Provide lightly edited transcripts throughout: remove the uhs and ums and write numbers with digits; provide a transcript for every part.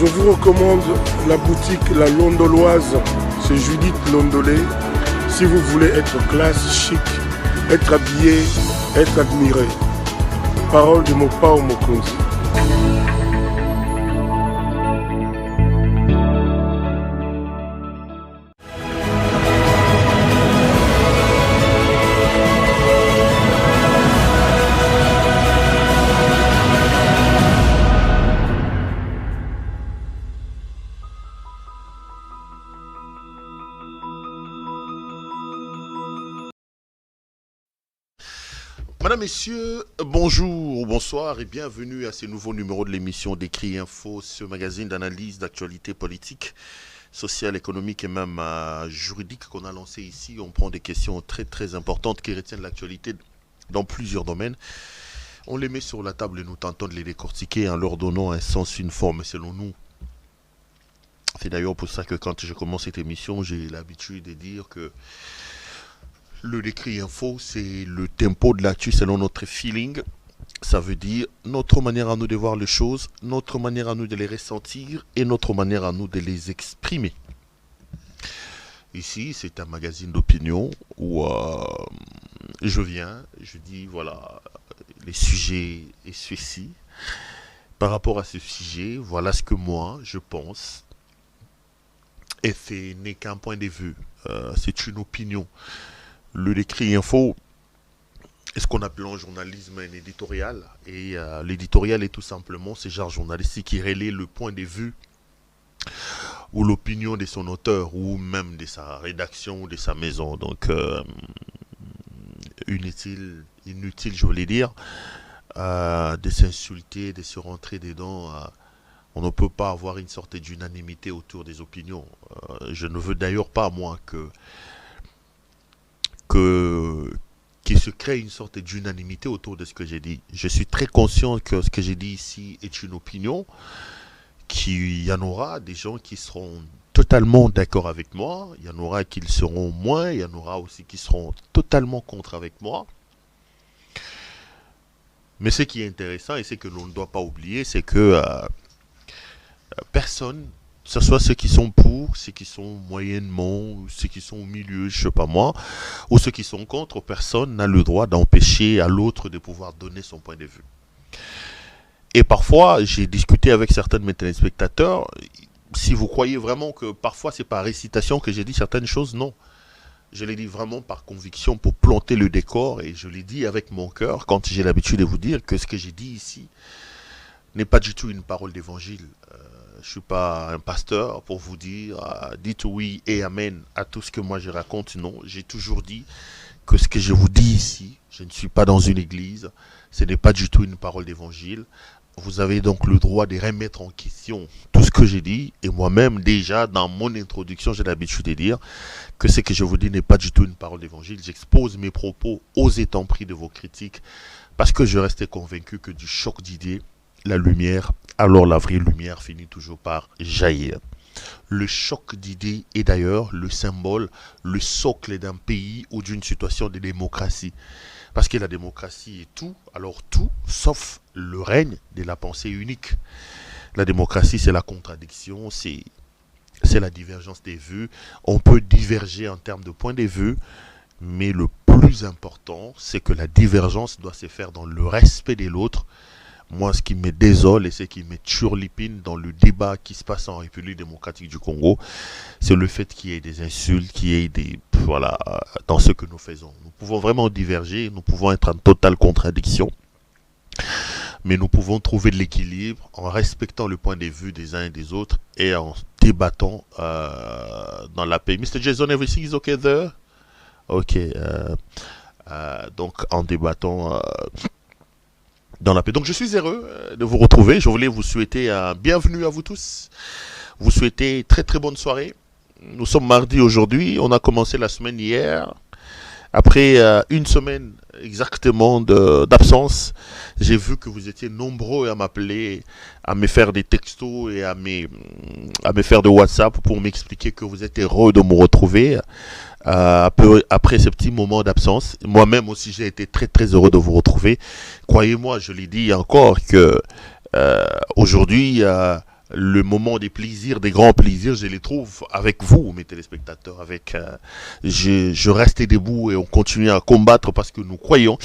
Je vous recommande la boutique La Londoloise, c'est Judith Londolé. Si vous voulez être classe, chic, être habillé, être admiré. Parole de Mopao Mokonzi. Madame, Messieurs, bonjour, bonsoir et bienvenue à ce nouveau numéro de l'émission d'Écrit Info, ce magazine d'analyse d'actualité politique, sociale, économique et même juridique qu'on a lancé ici. On prend des questions très importantes qui retiennent l'actualité dans plusieurs domaines. On les met sur la table et nous tentons de les décortiquer en leur donnant un sens, une forme selon nous. C'est d'ailleurs pour ça que quand je commence cette émission, j'ai l'habitude de dire que le Décrit Info, c'est le tempo de l'actu selon notre feeling. Ça veut dire notre manière à nous de voir les choses, notre manière à nous de les ressentir et notre manière à nous de les exprimer. Ici, c'est un magazine d'opinion où je dis voilà, les sujets et ceci. Par rapport à ce sujet, voilà ce que moi, je pense. Et ce n'est qu'un point de vue, c'est une opinion. Le Décrit Info est ce qu'on appelle en journalisme un éditorial. Et l'éditorial est tout simplement ce genre journalistique qui relaie le point de vue ou l'opinion de son auteur ou même de sa rédaction ou de sa maison. Donc, inutile, je voulais dire, de s'insulter, de se rentrer dedans. On ne peut pas avoir une sorte d'unanimité autour des opinions. Je ne veux d'ailleurs pas, moi, qu'il se crée une sorte d'unanimité autour de ce que j'ai dit. Je suis très conscient que ce que j'ai dit ici est une opinion, qu'il y en aura des gens qui seront totalement d'accord avec moi, il y en aura qui le seront moins, il y en aura aussi qui seront totalement contre avec moi. Mais ce qui est intéressant et ce que l'on ne doit pas oublier, c'est que personne, que ce soit ceux qui sont pour, ceux qui sont moyennement, ceux qui sont au milieu, je sais pas moi, ou ceux qui sont contre, personne n'a le droit d'empêcher à l'autre de pouvoir donner son point de vue. Et parfois, j'ai discuté avec certains de mes téléspectateurs, si vous croyez vraiment que parfois c'est par récitation que j'ai dit certaines choses, non. Je l'ai dit vraiment par conviction pour planter le décor et je l'ai dit avec mon cœur quand j'ai l'habitude de vous dire que ce que j'ai dit ici n'est pas du tout une parole d'évangile. Je ne suis pas un pasteur pour vous dire dites oui et amen à tout ce que moi je raconte. Non, j'ai toujours dit que ce que je vous dis ici, je ne suis pas dans une église, ce n'est pas du tout une parole d'évangile. Vous avez donc le droit de remettre en question tout ce que j'ai dit. Et moi-même, déjà, dans mon introduction, j'ai l'habitude de dire que ce que je vous dis n'est pas du tout une parole d'évangile. J'expose mes propos aux étant pris de vos critiques parce que je restais convaincu que du choc d'idées, la lumière, alors la vraie lumière finit toujours par jaillir. Le choc d'idées est d'ailleurs le symbole, le socle d'un pays ou d'une situation de démocratie. Parce que la démocratie est tout, alors tout, sauf le règne de la pensée unique. La démocratie, c'est la contradiction, c'est la divergence des vues. On peut diverger en termes de point de vue, mais le plus important, c'est que la divergence doit se faire dans le respect de l'autre. Moi, ce qui me désole et ce qui me turlupine dans le débat qui se passe en République démocratique du Congo, c'est le fait qu'il y ait des insultes, qu'il y ait des... Voilà, dans ce que nous faisons. Nous pouvons vraiment diverger, nous pouvons être en totale contradiction, mais nous pouvons trouver de l'équilibre en respectant le point de vue des uns et des autres et en débattant dans la paix. Mr. Jason, everything is okay there? Ok. Donc, en débattant... dans la paix. Donc je suis heureux de vous retrouver. Je voulais vous souhaiter bienvenue à vous tous. Vous souhaiter très bonne soirée. Nous sommes mardi aujourd'hui. On a commencé la semaine hier. Après une semaine exactement d'absence, j'ai vu que vous étiez nombreux à m'appeler, à me faire des textos et à me faire de WhatsApp pour m'expliquer que vous êtes heureux de me retrouver. Après ce petit moment d'absence, moi-même aussi j'ai été très heureux de vous retrouver. Croyez-moi, je l'ai dit encore que aujourd'hui le moment des plaisirs, des grands plaisirs, je les trouve avec vous, mes téléspectateurs. Je reste debout et on continue à combattre parce que nous croyons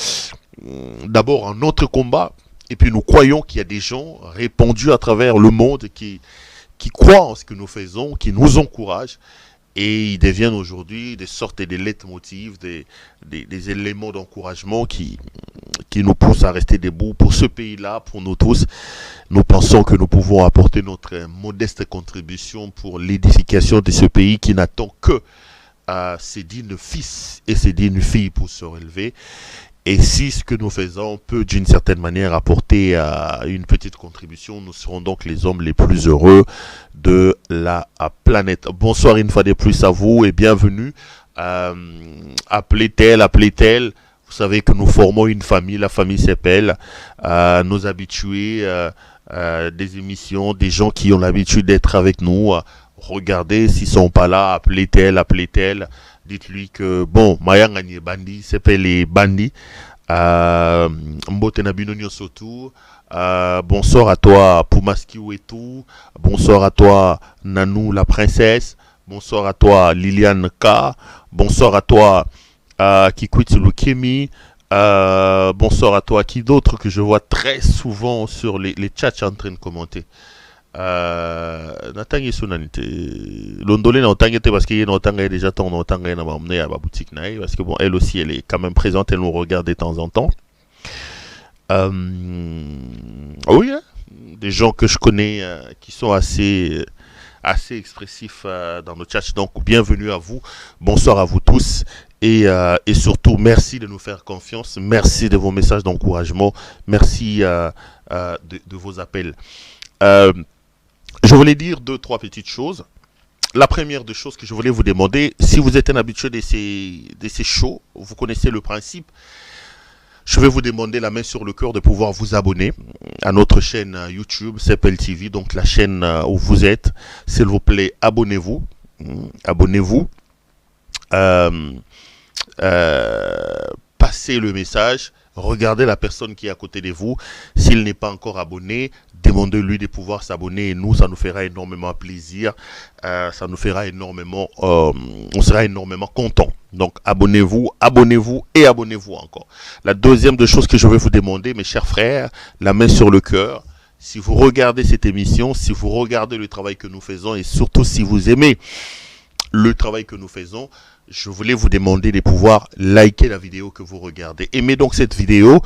d'abord en notre combat. Et puis nous croyons qu'il y a des gens répandus à travers le monde qui croient en ce que nous faisons, qui nous encouragent. Et ils deviennent aujourd'hui des sortes de leitmotivs, des éléments d'encouragement qui nous poussent à rester debout pour ce pays-là, pour nous tous. Nous pensons que nous pouvons apporter notre modeste contribution pour l'édification de ce pays qui n'attend que ses dignes fils et ses dignes filles pour se relever. Et si ce que nous faisons peut d'une certaine manière apporter une petite contribution, nous serons donc les hommes les plus heureux de la planète. Bonsoir une fois de plus à vous et bienvenue. Appelez tel. Vous savez que nous formons une famille, la famille s'appelle nos habitués des émissions, des gens qui ont l'habitude d'être avec nous. Regardez s'ils sont pas là, appelez tel. Dites-lui que, bon, Mayangani Bandi, s'appelle les Bandi. Mbote Nabinonio Sotou. Bonsoir à toi, Pumaski Ouetou. Bonsoir à toi, Nanou la princesse. Bonsoir à toi, Liliane K. Bonsoir à toi, Kikwiti Lukemi. Bonsoir à toi, qui d'autre que je vois très souvent sur les chats en train de commenter. Natangi sunanite Londolé na otangete parce qu'il y a otanga déjà ton otanga na m'emmener à ma boutique naï parce que bon elle aussi elle est quand même présente, elle nous regarde de temps en temps. Oui, hein, des gens que je connais qui sont assez expressifs dans nos chats, donc bienvenue à vous, bonsoir à vous tous et surtout merci de nous faire confiance, merci de vos messages d'encouragement, merci de vos appels. Je voulais dire 2-3 petites choses. La première des choses que je voulais vous demander, si vous êtes un habitué de ces shows, vous connaissez le principe, je vais vous demander la main sur le cœur de pouvoir vous abonner à notre chaîne YouTube, CPL TV, donc la chaîne où vous êtes. S'il vous plaît, abonnez-vous. Abonnez-vous. Passez le message. Regardez la personne qui est à côté de vous. S'il n'est pas encore abonné, demandez-lui de pouvoir s'abonner. Et nous, ça nous fera énormément plaisir. Ça nous fera énormément... on sera énormément content. Donc, abonnez-vous et abonnez-vous encore. La deuxième des choses que je vais vous demander, mes chers frères, la main sur le cœur. Si vous regardez cette émission, si vous regardez le travail que nous faisons et surtout si vous aimez le travail que nous faisons, je voulais vous demander de pouvoir liker la vidéo que vous regardez. Aimez donc cette vidéo.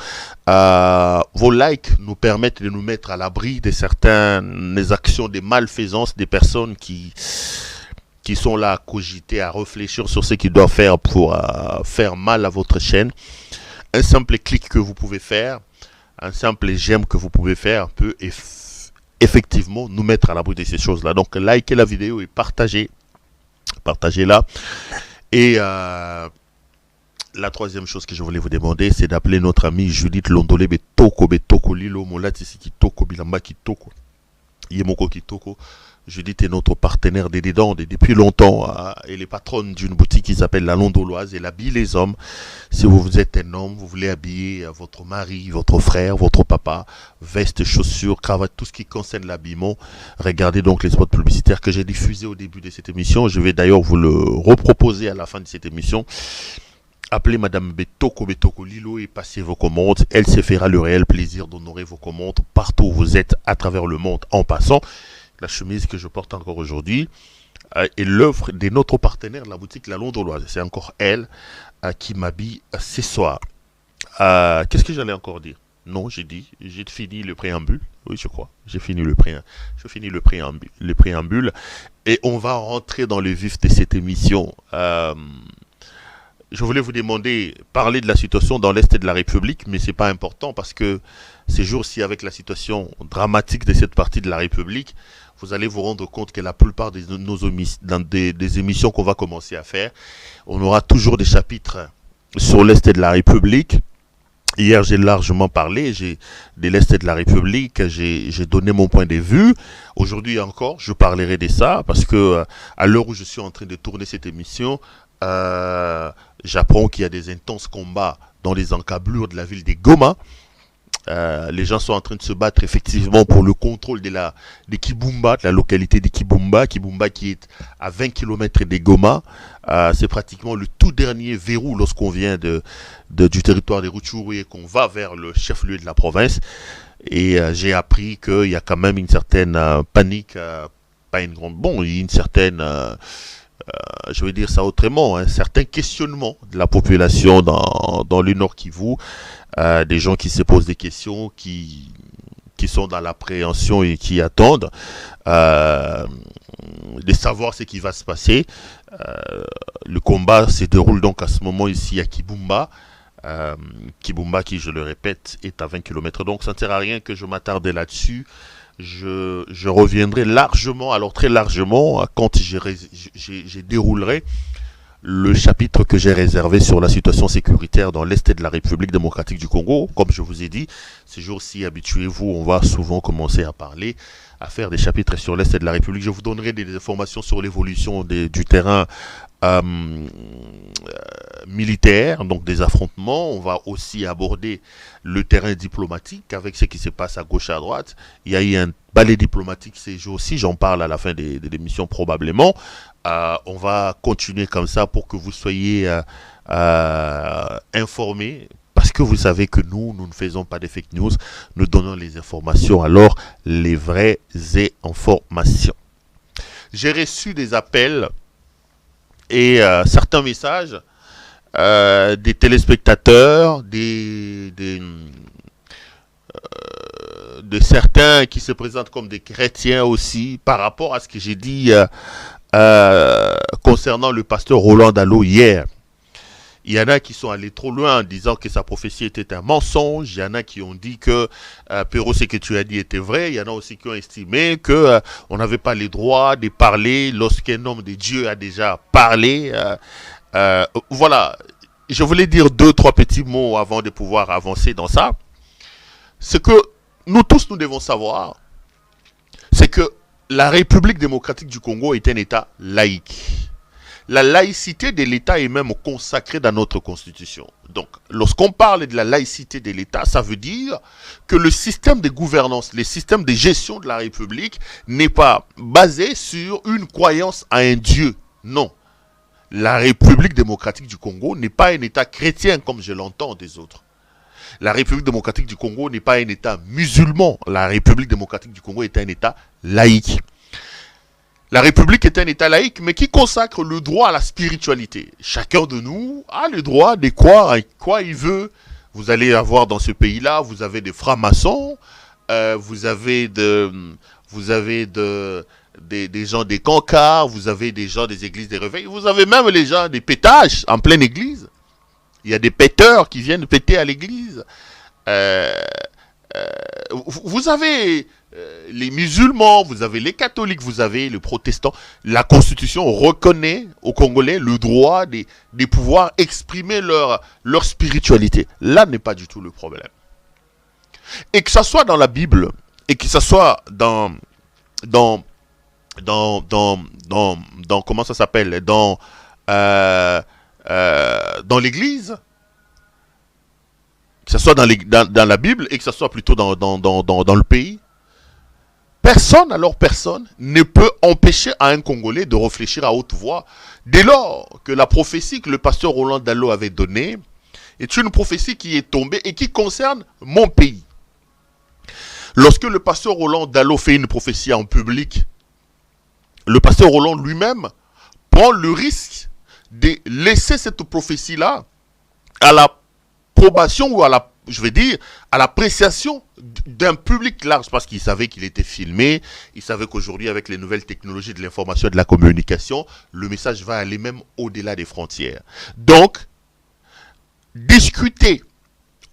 Vos likes nous permettent de nous mettre à l'abri de certaines actions de malfaisance des personnes qui sont là à cogiter, à réfléchir sur ce qu'ils doivent faire pour faire mal à votre chaîne. Un simple clic que vous pouvez faire, un simple j'aime que vous pouvez faire peut effectivement nous mettre à l'abri de ces choses-là. Donc likez la vidéo et partagez-la. Et la troisième chose que je voulais vous demander, c'est d'appeler notre amie Judith Londolé Betoko Lilo Molati Kitoko Bilamba Kitoko Yemoko Kitoko. Judith est notre partenaire des dents depuis longtemps. Elle est patronne d'une boutique qui s'appelle La Londoloise. Elle habille les hommes. Si vous êtes un homme, vous voulez habiller votre mari, votre frère, votre papa, veste, chaussures, cravate, tout ce qui concerne l'habillement. Regardez donc les spots publicitaires que j'ai diffusés au début de cette émission. Je vais d'ailleurs vous le reproposer à la fin de cette émission. Appelez Madame Betoko Lilo et passez vos commandes. Elle se fera le réel plaisir d'honorer vos commandes partout où vous êtes à travers le monde en passant. La chemise que je porte encore aujourd'hui est l'œuvre de notre partenaire de la boutique La Londoloise. C'est encore elle qui m'habille ce soir. Qu'est-ce que j'allais encore dire? Non, j'ai fini le préambule. Oui, je crois. J'ai fini le préambule. Et on va rentrer dans le vif de cette émission. Je voulais vous demander, parler de la situation dans l'Est de la République, mais c'est pas important parce que ces jours-ci, avec la situation dramatique de cette partie de la République, vous allez vous rendre compte que la plupart des émissions qu'on va commencer à faire, on aura toujours des chapitres sur l'Est de la République. Hier, j'ai largement parlé de l'Est de la République, j'ai donné mon point de vue. Aujourd'hui encore, je parlerai de ça parce que à l'heure où je suis en train de tourner cette émission, j'apprends qu'il y a des intenses combats dans les encablures de la ville de Goma. Les gens sont en train de se battre effectivement pour le contrôle de Kibumba, de la localité de Kibumba. Kibumba qui est à 20 km des Goma. C'est pratiquement le tout dernier verrou lorsqu'on vient du territoire des Rutshuru et qu'on va vers le chef-lieu de la province. Et j'ai appris qu'il y a quand même une certaine panique, pas une grande... Bon, il y a une certaine... je vais dire ça autrement, un certain questionnement de la population dans le Nord Kivu. Des gens qui se posent des questions, qui sont dans l'appréhension et qui attendent de savoir ce qui va se passer. Le combat se déroule donc à ce moment ici à Kibumba. Kibumba qui, je le répète, est à 20 km. Donc ça ne sert à rien que je m'attarde là-dessus. Je reviendrai largement, alors très largement, quand j'ai déroulerai le chapitre que j'ai réservé sur la situation sécuritaire dans l'Est de la République démocratique du Congo. Comme je vous ai dit, ces jours-ci, habituez-vous, on va souvent commencer à parler, à faire des chapitres sur l'Est de la République. Je vous donnerai des informations sur l'évolution du terrain militaire, donc des affrontements. On va aussi aborder le terrain diplomatique avec ce qui se passe à gauche et à droite. Il y a eu un balai diplomatique ces jours-ci, j'en parle à la fin de l'émission probablement. On va continuer comme ça pour que vous soyez informés, parce que vous savez que nous ne faisons pas de fake news, nous donnons les informations, alors les vraies informations. J'ai reçu des appels et certains messages des téléspectateurs, de certains qui se présentent comme des chrétiens aussi, par rapport à ce que j'ai dit concernant le pasteur Roland Dallot hier. Il y en a qui sont allés trop loin en disant que sa prophétie était un mensonge. Il y en a qui ont dit que Perrault, ce que tu as dit était vrai. Il y en a aussi qui ont estimé que on n'avait pas les droits de parler lorsqu'un homme de Dieu a déjà parlé. Voilà. Je voulais dire 2-3 petits mots avant de pouvoir avancer dans ça. Ce que nous tous nous devons savoir, c'est que la République démocratique du Congo est un État laïque. La laïcité de l'État est même consacrée dans notre Constitution. Donc, lorsqu'on parle de la laïcité de l'État, ça veut dire que le système de gouvernance, le système de gestion de la République n'est pas basé sur une croyance à un Dieu. Non. La République démocratique du Congo n'est pas un État chrétien comme je l'entends des autres. La République démocratique du Congo n'est pas un État musulman. La République démocratique du Congo est un État laïque. La République est un État laïque, mais qui consacre le droit à la spiritualité. Chacun de nous a le droit de croire à quoi il veut. Vous allez avoir dans ce pays-là, vous avez des francs-maçons, vous avez des gens des cancars, vous avez des gens des églises des réveils, vous avez même les gens des pétages en pleine église. Il y a des péteurs qui viennent péter à l'église. Vous avez les musulmans, vous avez les catholiques, vous avez les protestants. La Constitution reconnaît aux Congolais le droit de pouvoir exprimer leur spiritualité. Là n'est pas du tout le problème. Et que ça soit dans la Bible, et que ça soit dans comment ça s'appelle, dans l'église, que ce soit dans la Bible et que ce soit plutôt dans le pays, personne ne peut empêcher à un Congolais de réfléchir à haute voix dès lors que la prophétie que le pasteur Roland Dallot avait donnée est une prophétie qui est tombée et qui concerne mon pays. Lorsque le pasteur Roland Dallot fait une prophétie en public, le pasteur Roland lui-même prend le risque de laisser cette prophétie-là à l'approbation ou à l'appréciation d'un public large, parce qu'il savait qu'il était filmé, il savait qu'aujourd'hui avec les nouvelles technologies de l'information et de la communication, le message va aller même au-delà des frontières. Donc, discuter,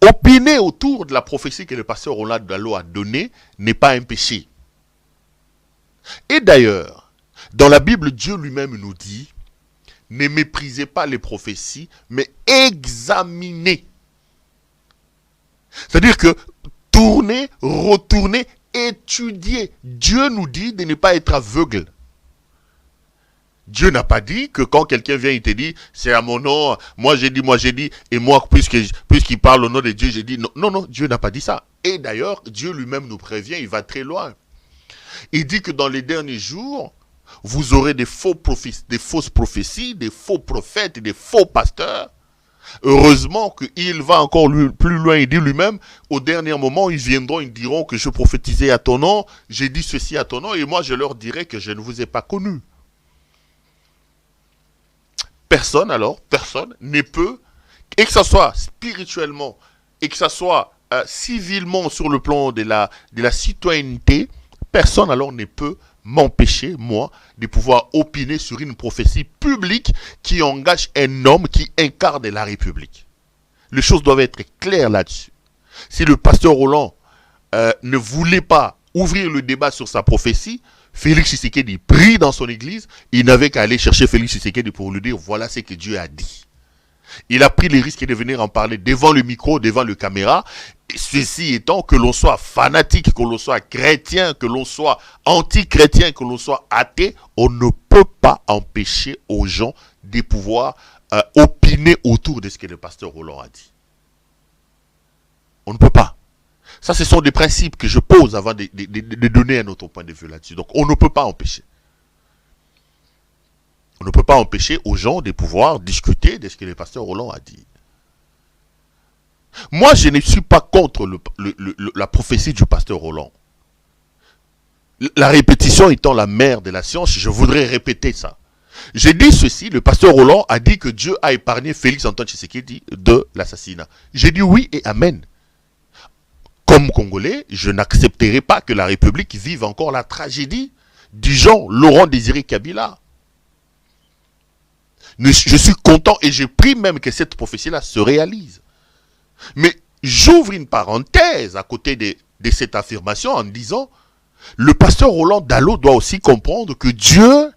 opiner autour de la prophétie que le pasteur Roland Dallot a donnée n'est pas un péché. Et d'ailleurs, dans la Bible, Dieu lui-même nous dit: ne méprisez pas les prophéties, mais examinez. C'est-à-dire que tourner, retourner, étudier. Dieu nous dit de ne pas être aveugle. Dieu n'a pas dit que quand quelqu'un vient, il te dit, c'est à mon nom, moi j'ai dit, et moi, puisqu'il parle au nom de Dieu, j'ai dit, non, Dieu n'a pas dit ça. Et d'ailleurs, Dieu lui-même nous prévient, il va très loin. Il dit que dans les derniers jours, vous aurez des fausses prophéties, des faux prophètes et des faux pasteurs. Heureusement qu'il va encore plus loin, il dit lui-même, au dernier moment, ils viendront, ils diront que je prophétisais à ton nom, j'ai dit ceci à ton nom, et moi je leur dirai que je ne vous ai pas connu. Personne ne peut, et que ce soit spirituellement, et que ce soit civilement sur le plan de la citoyenneté, personne alors ne peut m'empêcher, moi, de pouvoir opiner sur une prophétie publique qui engage un homme qui incarne la République. Les choses doivent être claires là-dessus. Si le pasteur Roland ne voulait pas ouvrir le débat sur sa prophétie, Félix Tshisekedi prie dans son église, il n'avait qu'à aller chercher Félix Tshisekedi pour lui dire, voilà ce que Dieu a dit. Il a pris le risque de venir en parler devant le micro, devant le caméra. Et ceci étant, que l'on soit fanatique, que l'on soit chrétien, que l'on soit anti-chrétien, que l'on soit athée, on ne peut pas empêcher aux gens de pouvoir opiner autour de ce que le pasteur Roland a dit. On ne peut pas. Ça, ce sont des principes que je pose avant de donner un autre point de vue là-dessus. Donc, on ne peut pas empêcher. On ne peut pas empêcher aux gens de pouvoir discuter de ce que le pasteur Roland a dit. Moi, je ne suis pas contre la prophétie du pasteur Roland. La répétition étant la mère de la science, je voudrais répéter ça. J'ai dit ceci, le pasteur Roland a dit que Dieu a épargné Félix Antoine Tshisekedi de l'assassinat. J'ai dit oui et amen. Comme Congolais, je n'accepterai pas que la République vive encore la tragédie du genre Laurent Désiré Kabila. Je suis content et je prie même que cette prophétie-là se réalise. Mais j'ouvre une parenthèse à côté de cette affirmation en disant, le pasteur Roland Dallot doit aussi comprendre que Dieu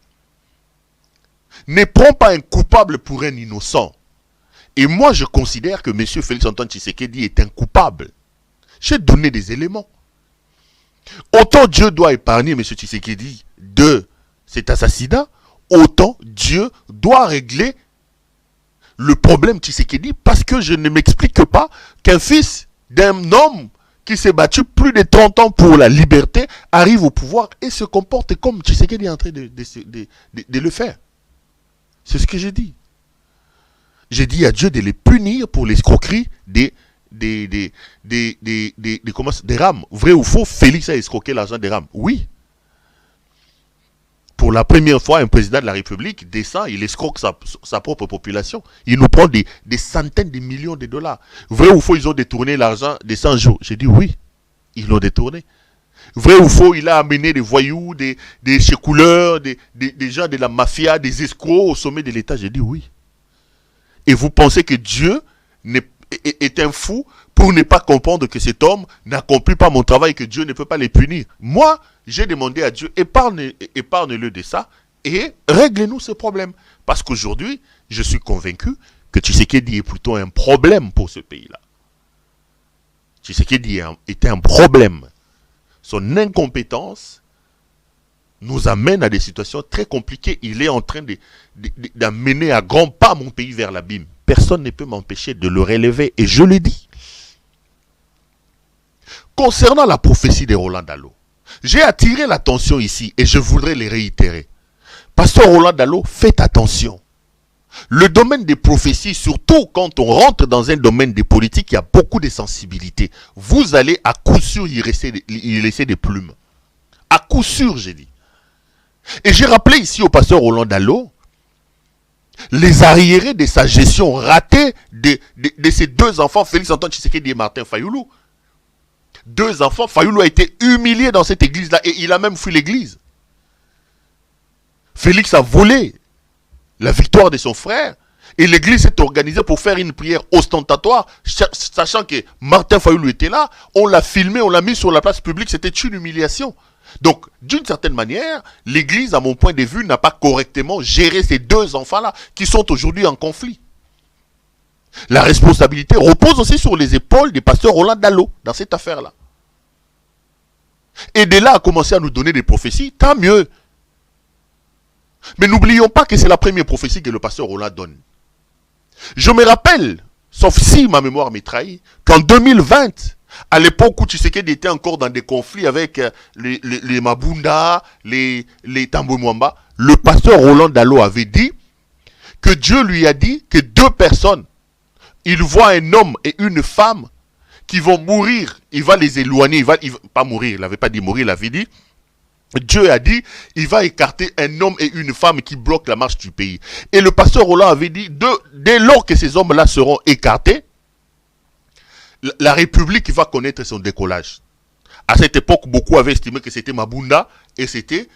ne prend pas un coupable pour un innocent. Et moi, je considère que M. Félix Antoine Tshisekedi est un coupable. J'ai donné des éléments. Autant Dieu doit épargner M. Tshisekedi de cet assassinat, autant Dieu doit régler le problème Tshisekedi, parce que je ne m'explique pas qu'un fils d'un homme qui s'est battu plus de 30 ans pour la liberté arrive au pouvoir et se comporte comme Tshisekedi est en train de le faire. C'est ce que j'ai dit. J'ai dit à Dieu de les punir pour l'escroquerie des rames. Vrai ou faux, Félix a escroqué l'argent des rames. Oui. Pour la première fois, un président de la République descend, il escroque sa propre population. Il nous prend des centaines de millions de dollars. Vrai ou faux, ils ont détourné l'argent des 100 jours. J'ai dit oui, ils l'ont détourné. Vrai ou faux, il a amené des voyous, des chécouleurs, des gens de la mafia, des escrocs au sommet de l'État. J'ai dit oui. Et vous pensez que Dieu est un fou pour ne pas comprendre que cet homme n'accomplit pas mon travail, que Dieu ne peut pas les punir. Moi, j'ai demandé à Dieu, épargne-le de ça et règle-nous ce problème. Parce qu'aujourd'hui, je suis convaincu que Tshisekedi est plutôt un problème pour ce pays-là. Tshisekedi est un problème. Son incompétence nous amène à des situations très compliquées. Il est en train d'amener à grands pas mon pays vers l'abîme. Personne ne peut m'empêcher de le relever. Et je le dis. Concernant la prophétie de Roland Dallot, j'ai attiré l'attention ici et je voudrais les réitérer. Pasteur Roland Dallot, faites attention. Le domaine des prophéties, surtout quand on rentre dans un domaine des politiques, il y a beaucoup de sensibilité. Vous allez à coup sûr y laisser des plumes. À coup sûr, j'ai dit. Et j'ai rappelé ici au pasteur Roland Dallot les arriérés de sa gestion ratée de ses deux enfants, Félix Antoine Tshisekedi et Martin Fayoulou. Deux enfants, Fayoulou a été humilié dans cette église-là et il a même fui l'église. Félix a volé la victoire de son frère et l'église s'est organisée pour faire une prière ostentatoire, sachant que Martin Fayoulou était là, on l'a filmé, on l'a mis sur la place publique, c'était une humiliation. Donc, d'une certaine manière, l'église, à mon point de vue, n'a pas correctement géré ces deux enfants-là qui sont aujourd'hui en conflit. La responsabilité repose aussi sur les épaules des pasteurs Roland Dallot dans cette affaire-là. Et de là à commencer à nous donner des prophéties, tant mieux. Mais n'oublions pas que c'est la première prophétie que le pasteur Roland donne. Je me rappelle, sauf si ma mémoire m'est trahie, qu'en 2020, À l'époque où Tshisekedi était encore dans des conflits avec les Mabunda, les Tambo Mwamba, le pasteur Roland Dalo avait dit que Dieu lui a dit que deux personnes, il voit un homme et une femme qui vont mourir, il va les éloigner, il va pas mourir, il n'avait pas dit mourir, il avait dit, Dieu a dit, il va écarter un homme et une femme qui bloquent la marche du pays. Et le pasteur Roland avait dit, dès lors que ces hommes-là seront écartés, la République va connaître son décollage. À cette époque, beaucoup avaient estimé que c'était Mabunda et c'était,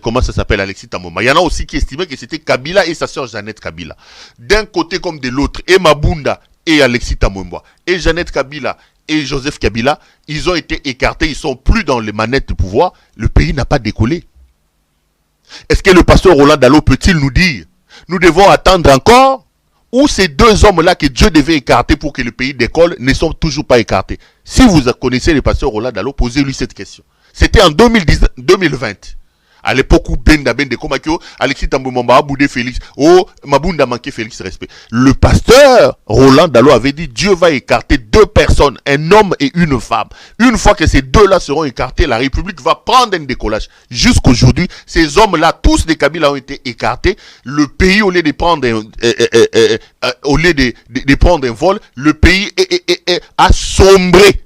comment ça s'appelle, Alexis Tamboma. Il y en a aussi qui estimaient que c'était Kabila et sa sœur Jeannette Kabila. D'un côté comme de l'autre, et Mabunda et Alexis Tamboma, et Jeannette Kabila et Joseph Kabila, ils ont été écartés, ils sont plus dans les manettes de pouvoir. Le pays n'a pas décollé. Est-ce que le pasteur Roland Dalo peut-il nous dire, nous devons attendre encore, ou ces deux hommes-là que Dieu devait écarter pour que le pays décolle ne sont toujours pas écartés? Si vous connaissez le pasteur Roland Dalo, posez-lui cette question. C'était en 2020. À l'époque où Benda Komakio, Alexis Tambomamba, Boudé Félix, Mabunda manqué Félix respect. Le pasteur Roland Dalo avait dit, Dieu va écarter deux personnes, un homme et une femme. Une fois que ces deux-là seront écartés, la République va prendre un décollage. Jusqu'aujourd'hui, ces hommes-là, tous les Kabila ont été écartés. Le pays, au lieu de prendre un vol, le pays a sombré.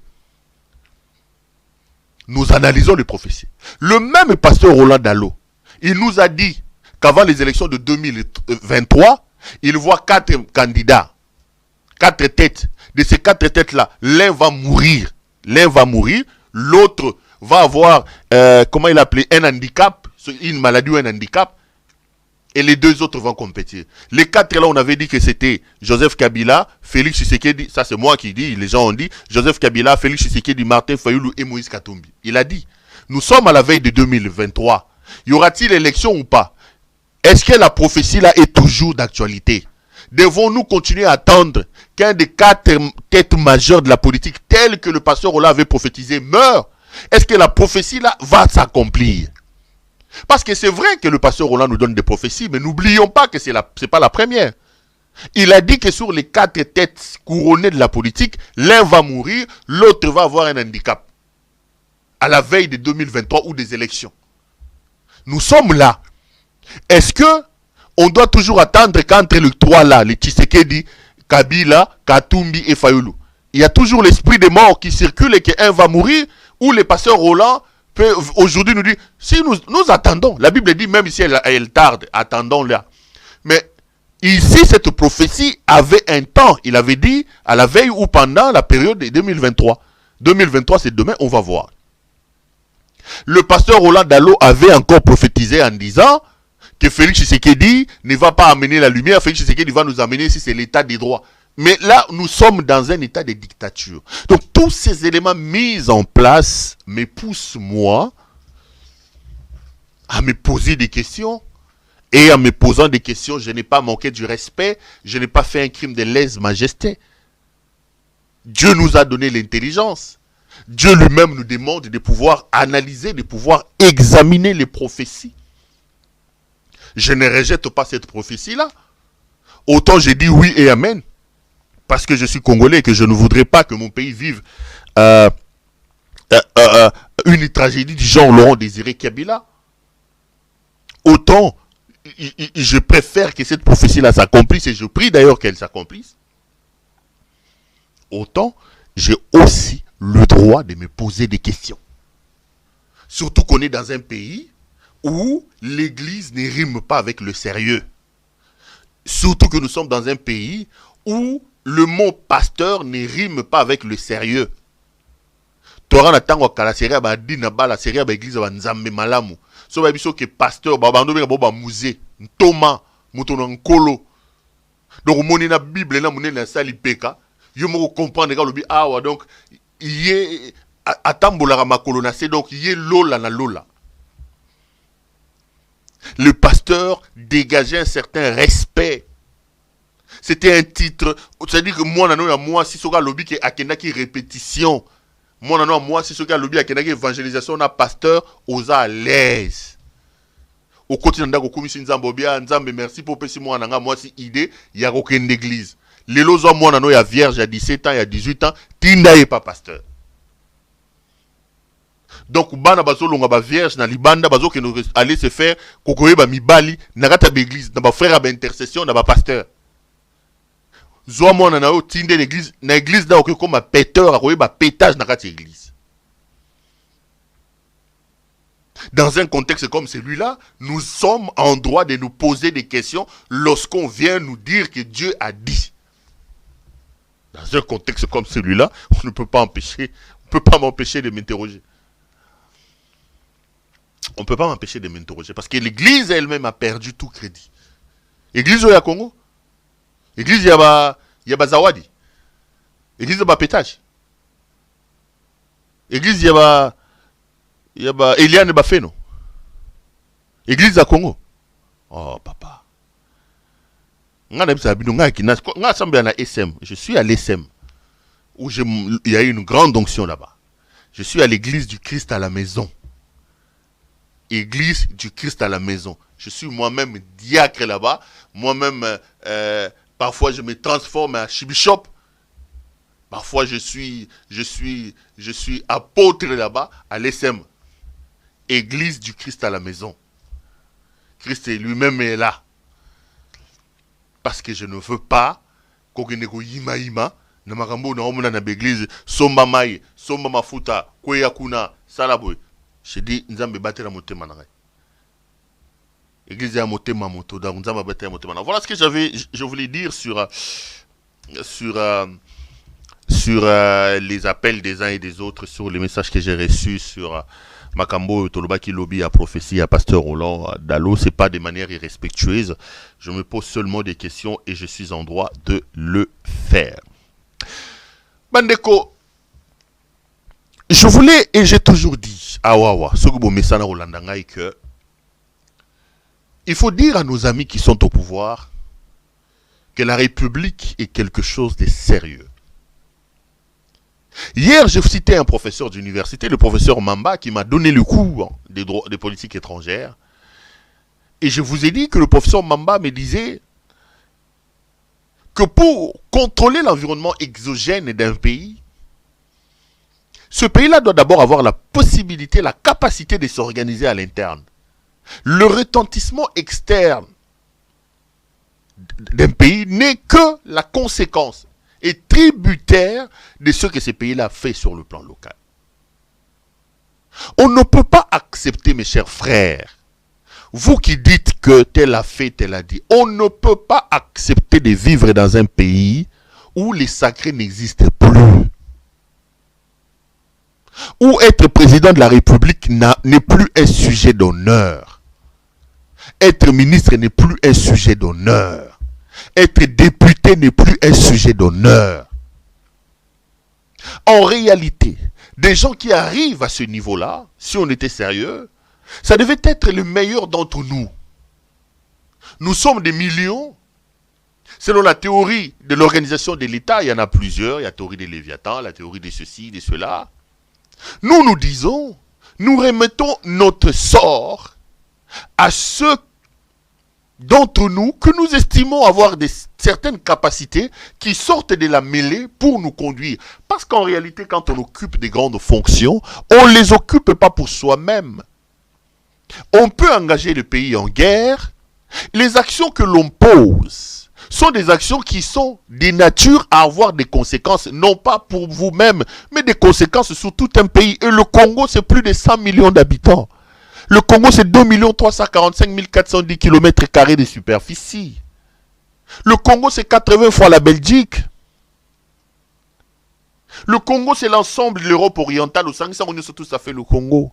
Nous analysons les prophéties. Le même pasteur Roland Dalo, il nous a dit qu'avant les élections de 2023, il voit 4 candidats, 4 têtes. De ces 4 têtes-là, l'un va mourir, l'autre va avoir, comment il appelait, un handicap, une maladie ou un handicap, et les deux autres vont compétir. Les 4 là, on avait dit que c'était Joseph Kabila, Félix Tshisekedi, ça c'est moi qui dis, les gens ont dit, Joseph Kabila, Félix Tshisekedi, Martin Fayulu et Moïse Katumbi. Il a dit, nous sommes à la veille de 2023, y aura-t-il élection ou pas? Est-ce que la prophétie là est toujours d'actualité? Devons-nous continuer à attendre qu'un des 4 têtes majeures de la politique, tel que le pasteur Ola avait prophétisé, meure? Est-ce que la prophétie là va s'accomplir? Parce que c'est vrai que le pasteur Roland nous donne des prophéties, mais n'oublions pas que c'est pas la première. Il a dit que sur les 4 têtes couronnées de la politique, l'un va mourir, l'autre va avoir un handicap. À la veille de 2023 ou des élections. Nous sommes là. Est-ce que on doit toujours attendre qu'entre les 3 là, les Tshisekedi, Kabila, Katumbi et Fayulu, il y a toujours l'esprit des morts qui circule et qu'un va mourir, ou le pasteur Roland aujourd'hui nous dit, si nous attendons, la Bible dit, même si elle tarde, attendons-la. Mais ici, cette prophétie avait un temps. Il avait dit, à la veille ou pendant la période de 2023. 2023, c'est demain, on va voir. Le pasteur Roland Dalo avait encore prophétisé en disant que Félix Tshisekedi ne va pas amener la lumière, Félix Tshisekedi va nous amener si c'est l'état des droits. Mais là, nous sommes dans un état de dictature. Donc, tous ces éléments mis en place me poussent, moi, à me poser des questions. Et en me posant des questions, je n'ai pas manqué du respect. Je n'ai pas fait un crime de lèse-majesté. Dieu nous a donné l'intelligence. Dieu lui-même nous demande de pouvoir analyser, de pouvoir examiner les prophéties. Je ne rejette pas cette prophétie-là. Autant j'ai dit oui et amen. Parce que je suis congolais et que je ne voudrais pas que mon pays vive une tragédie du genre Laurent Désiré Kabila. Autant je préfère que cette prophétie-là s'accomplisse, et je prie d'ailleurs qu'elle s'accomplisse. Autant j'ai aussi le droit de me poser des questions. Surtout qu'on est dans un pays où l'église ne rime pas avec le sérieux. Surtout que nous sommes dans un pays où le mot pasteur ne rime pas avec le sérieux. Torah na tango kala seria ba dina ba la seria ba église ba nzambe malamu. So ba biso que pasteur ba bando ba ba musée, ntoma, mutono nkolo. Donc moni na Bible na moni na sali peka, yo mo comprendre ka lobi awa donc yé atambola makolo na c'est donc yé lola na lola. Le pasteur dégageait un certain respect. C'était un titre, c'est-à-dire que moi, si ce gars lobby qui a qui répétition, moi, si ce gars lobby qui évangélisation, on a pasteur, aux à l'aise. Au quotidien, on a commis Nzambobia, Nzambe, merci pour passer moi, si idée, il y a aucune église. Les lois moi il y a vierge, il y a 17 ans, il y a 18 ans, Tinda n'est pas pasteur. Donc, bana bazo longa ba vierge na libanda bazo que nous aller se faire kokoye ba mibali na kata l'église na ba frère ba intercession na ba pasteur. Zo moi na yo tinde l'église na église da okoye comme péteur akoye ba pétage na kata église. Dans un contexte comme celui-là, nous sommes en droit de nous poser des questions lorsqu'on vient nous dire que Dieu a dit. Dans un contexte comme celui-là, on ne peut pas m'empêcher de m'interroger. On ne peut pas m'empêcher de m'interroger parce que l'église elle-même a perdu tout crédit. L'église au Congo, l'église il y a Zawadi, l'église il y a pétage, l'église il y a Eliane Bafeno, l'église à Congo. Oh papa, je suis à l'SM où il y a eu une grande onction là-bas. Je suis à l'église du Christ à la maison. Église du Christ à la maison. Je suis moi-même diacre là-bas. Moi-même, parfois je me transforme en archbishop. Parfois je suis apôtre là-bas à l'SM. Église du Christ à la maison. Christ lui-même est là. Parce que je ne veux pas kogeneko yima na makambo na omona na l'église somba mai, somba mafuta, kweya kuna, salaboy. Je dis, Nzambe batera motema na ngai. Église ya motema moto, donc Nzambe batera motema na. Voilà ce que je voulais dire sur les appels des uns et des autres, sur les messages que j'ai reçus sur Makambo Tolobaki Lobby à prophétie à Pasteur Roland Dalo. C'est pas de manière irrespectueuse. Je me pose seulement des questions et je suis en droit de le faire. Bandeko, je voulais et j'ai toujours dit à Wawa, que il faut dire à nos amis qui sont au pouvoir que la République est quelque chose de sérieux. Hier, j'ai cité un professeur d'université, le professeur Mamba, qui m'a donné le cours des politiques étrangères. Et je vous ai dit que le professeur Mamba me disait que pour contrôler l'environnement exogène d'un pays, ce pays-là doit d'abord avoir la possibilité, la capacité de s'organiser à l'interne. Le retentissement externe d'un pays n'est que la conséquence et tributaire de ce que ce pays-là fait sur le plan local. On ne peut pas accepter, mes chers frères, vous qui dites que tel a fait, tel a dit, on ne peut pas accepter de vivre dans un pays où les sacrés n'existent plus. Où être président de la République n'est plus un sujet d'honneur. Être ministre n'est plus un sujet d'honneur. Être député n'est plus un sujet d'honneur. En réalité, des gens qui arrivent à ce niveau-là, si on était sérieux, ça devait être le meilleur d'entre nous. Nous sommes des millions. Selon la théorie de l'organisation de l'État, il y en a plusieurs. Il y a la théorie des Léviathans, la théorie de ceci, de cela. Nous disons, nous remettons notre sort à ceux d'entre nous que nous estimons avoir certaines capacités qui sortent de la mêlée pour nous conduire. Parce qu'en réalité, quand on occupe des grandes fonctions, on ne les occupe pas pour soi-même. On peut engager le pays en guerre. Les actions que l'on pose sont des actions qui sont de nature à avoir des conséquences, non pas pour vous-même, mais des conséquences sur tout un pays. Et le Congo, c'est plus de 100 millions d'habitants. Le Congo, c'est 2 345 410 km² de superficie. Le Congo, c'est 80 fois la Belgique. Le Congo, c'est l'ensemble de l'Europe orientale. Au sein de tout ça fait le Congo.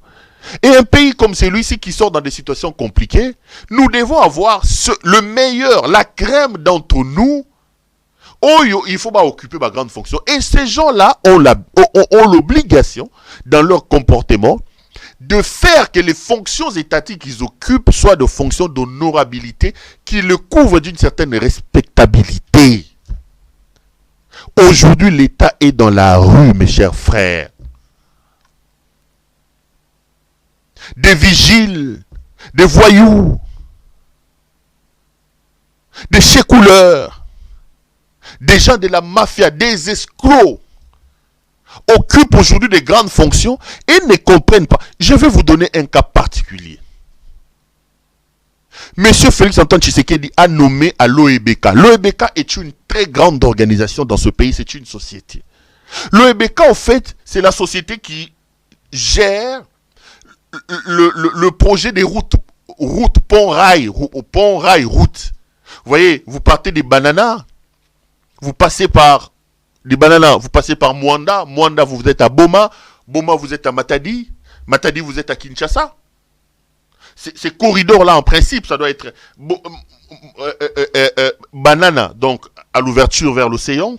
Et un pays comme celui-ci qui sort dans des situations compliquées, nous devons avoir le meilleur, la crème d'entre nous. Il faut pas occuper ma grande fonction. Et ces gens-là ont l'obligation, dans leur comportement, de faire que les fonctions étatiques qu'ils occupent soient de fonctions d'honorabilité qui le couvrent d'une certaine respectabilité. Aujourd'hui, l'État est dans la rue, mes chers frères. Des vigiles, des voyous, des chécouleurs, des gens de la mafia, des escrocs, occupent aujourd'hui des grandes fonctions et ne comprennent pas. Je vais vous donner un cas particulier. Monsieur Félix Antoine Tshisekedi a nommé à l'OEBK. L'OEBK est une très grande organisation dans ce pays, c'est une société. L'OEBK, en fait, c'est la société qui gère le projet des routes pont-rail, route. Vous voyez, vous partez des bananas, vous passez par Mwanda, vous êtes à Boma, vous êtes à Matadi, vous êtes à Kinshasa. Ces corridors-là, en principe, ça doit être banana, donc à l'ouverture vers l'océan,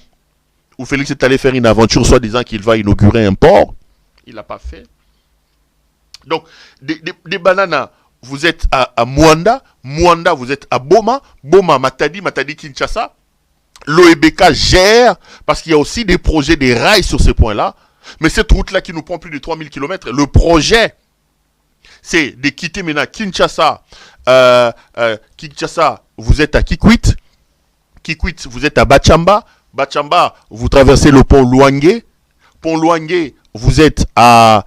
où Félix est allé faire une aventure, soi-disant qu'il va inaugurer un port. Il l'a pas fait. Donc, des bananas, vous êtes à Mwanda, vous êtes à Boma, Matadi, Kinshasa. L'OEBK gère, parce qu'il y a aussi des projets, des rails sur ces points-là. Mais cette route-là qui nous prend plus de 3000 km, le projet, c'est de quitter maintenant Kinshasa. Kinshasa, vous êtes à Kikwit. Kikwit, vous êtes à Bachamba. Bachamba, vous traversez le pont Luange. Pont Luange, vous êtes à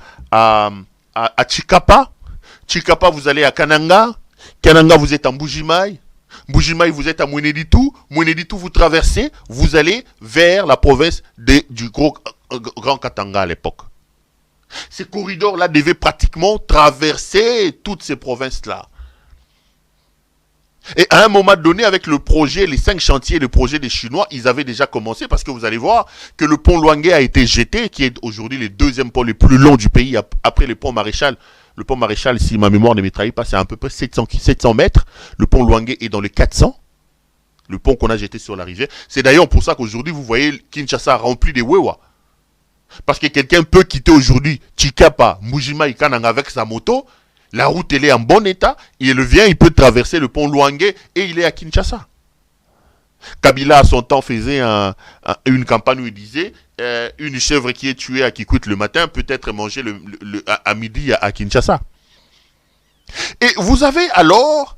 Chikapa. Chikapa, vous allez à Kananga. Kananga, vous êtes à Mbujimaï. Mbujimaï, vous êtes à Mweneditu. Mweneditu, vous traversez, vous allez vers la province du Grand Katanga à l'époque. Ces corridors-là devaient pratiquement traverser toutes ces provinces-là. Et à un moment donné, avec le projet, les 5 chantiers, le projet des Chinois, ils avaient déjà commencé, parce que vous allez voir que le pont Luange a été jeté, qui est aujourd'hui le deuxième pont le plus long du pays, après le pont Maréchal. Le pont Maréchal, si ma mémoire ne me trahit pas, c'est à peu près 700 mètres. Le pont Luange est dans les 400. Le pont qu'on a jeté sur la rivière. C'est d'ailleurs pour ça qu'aujourd'hui, vous voyez Kinshasa rempli de Wewa. Parce que quelqu'un peut quitter aujourd'hui Chikapa, Mbujimaï, Kananga avec sa moto. La route, elle est en bon état. Il vient, il peut traverser le pont Luange et il est à Kinshasa. Kabila, à son temps, faisait une campagne où il disait une chèvre qui est tuée à Kikwit le matin peut être mangée à midi à Kinshasa. Et vous avez alors,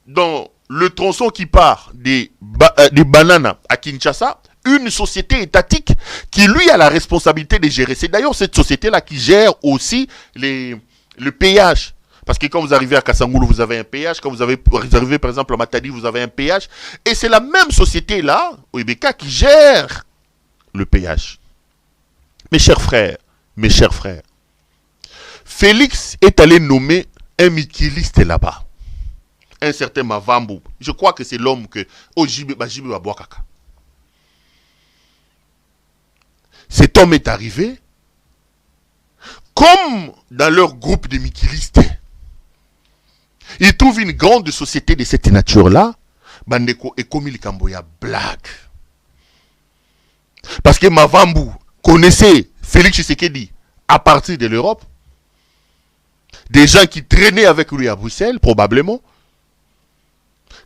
dans le tronçon qui part des bananes à Kinshasa, une société étatique qui, lui, a la responsabilité de gérer. C'est d'ailleurs cette société-là qui gère aussi le péage. Parce que quand vous arrivez à Kassangoulou, vous avez un péage. Quand vous arrivez, par exemple, à Matadi, vous avez un péage. Et c'est la même société-là, OEBK, qui gère le péage. Mes chers frères, Félix est allé nommer un mikiliste là-bas. Un certain Mavambu. Je crois que c'est l'homme que Ojibe Wabouakaka. Cet homme est arrivé comme dans leur groupe de mikilistes. Il trouve une grande société de cette nature-là. Bandeko et comme il camboya blague. Parce que Mavambu connaissait Félix Tshisekedi à partir de l'Europe. Des gens qui traînaient avec lui à Bruxelles, probablement.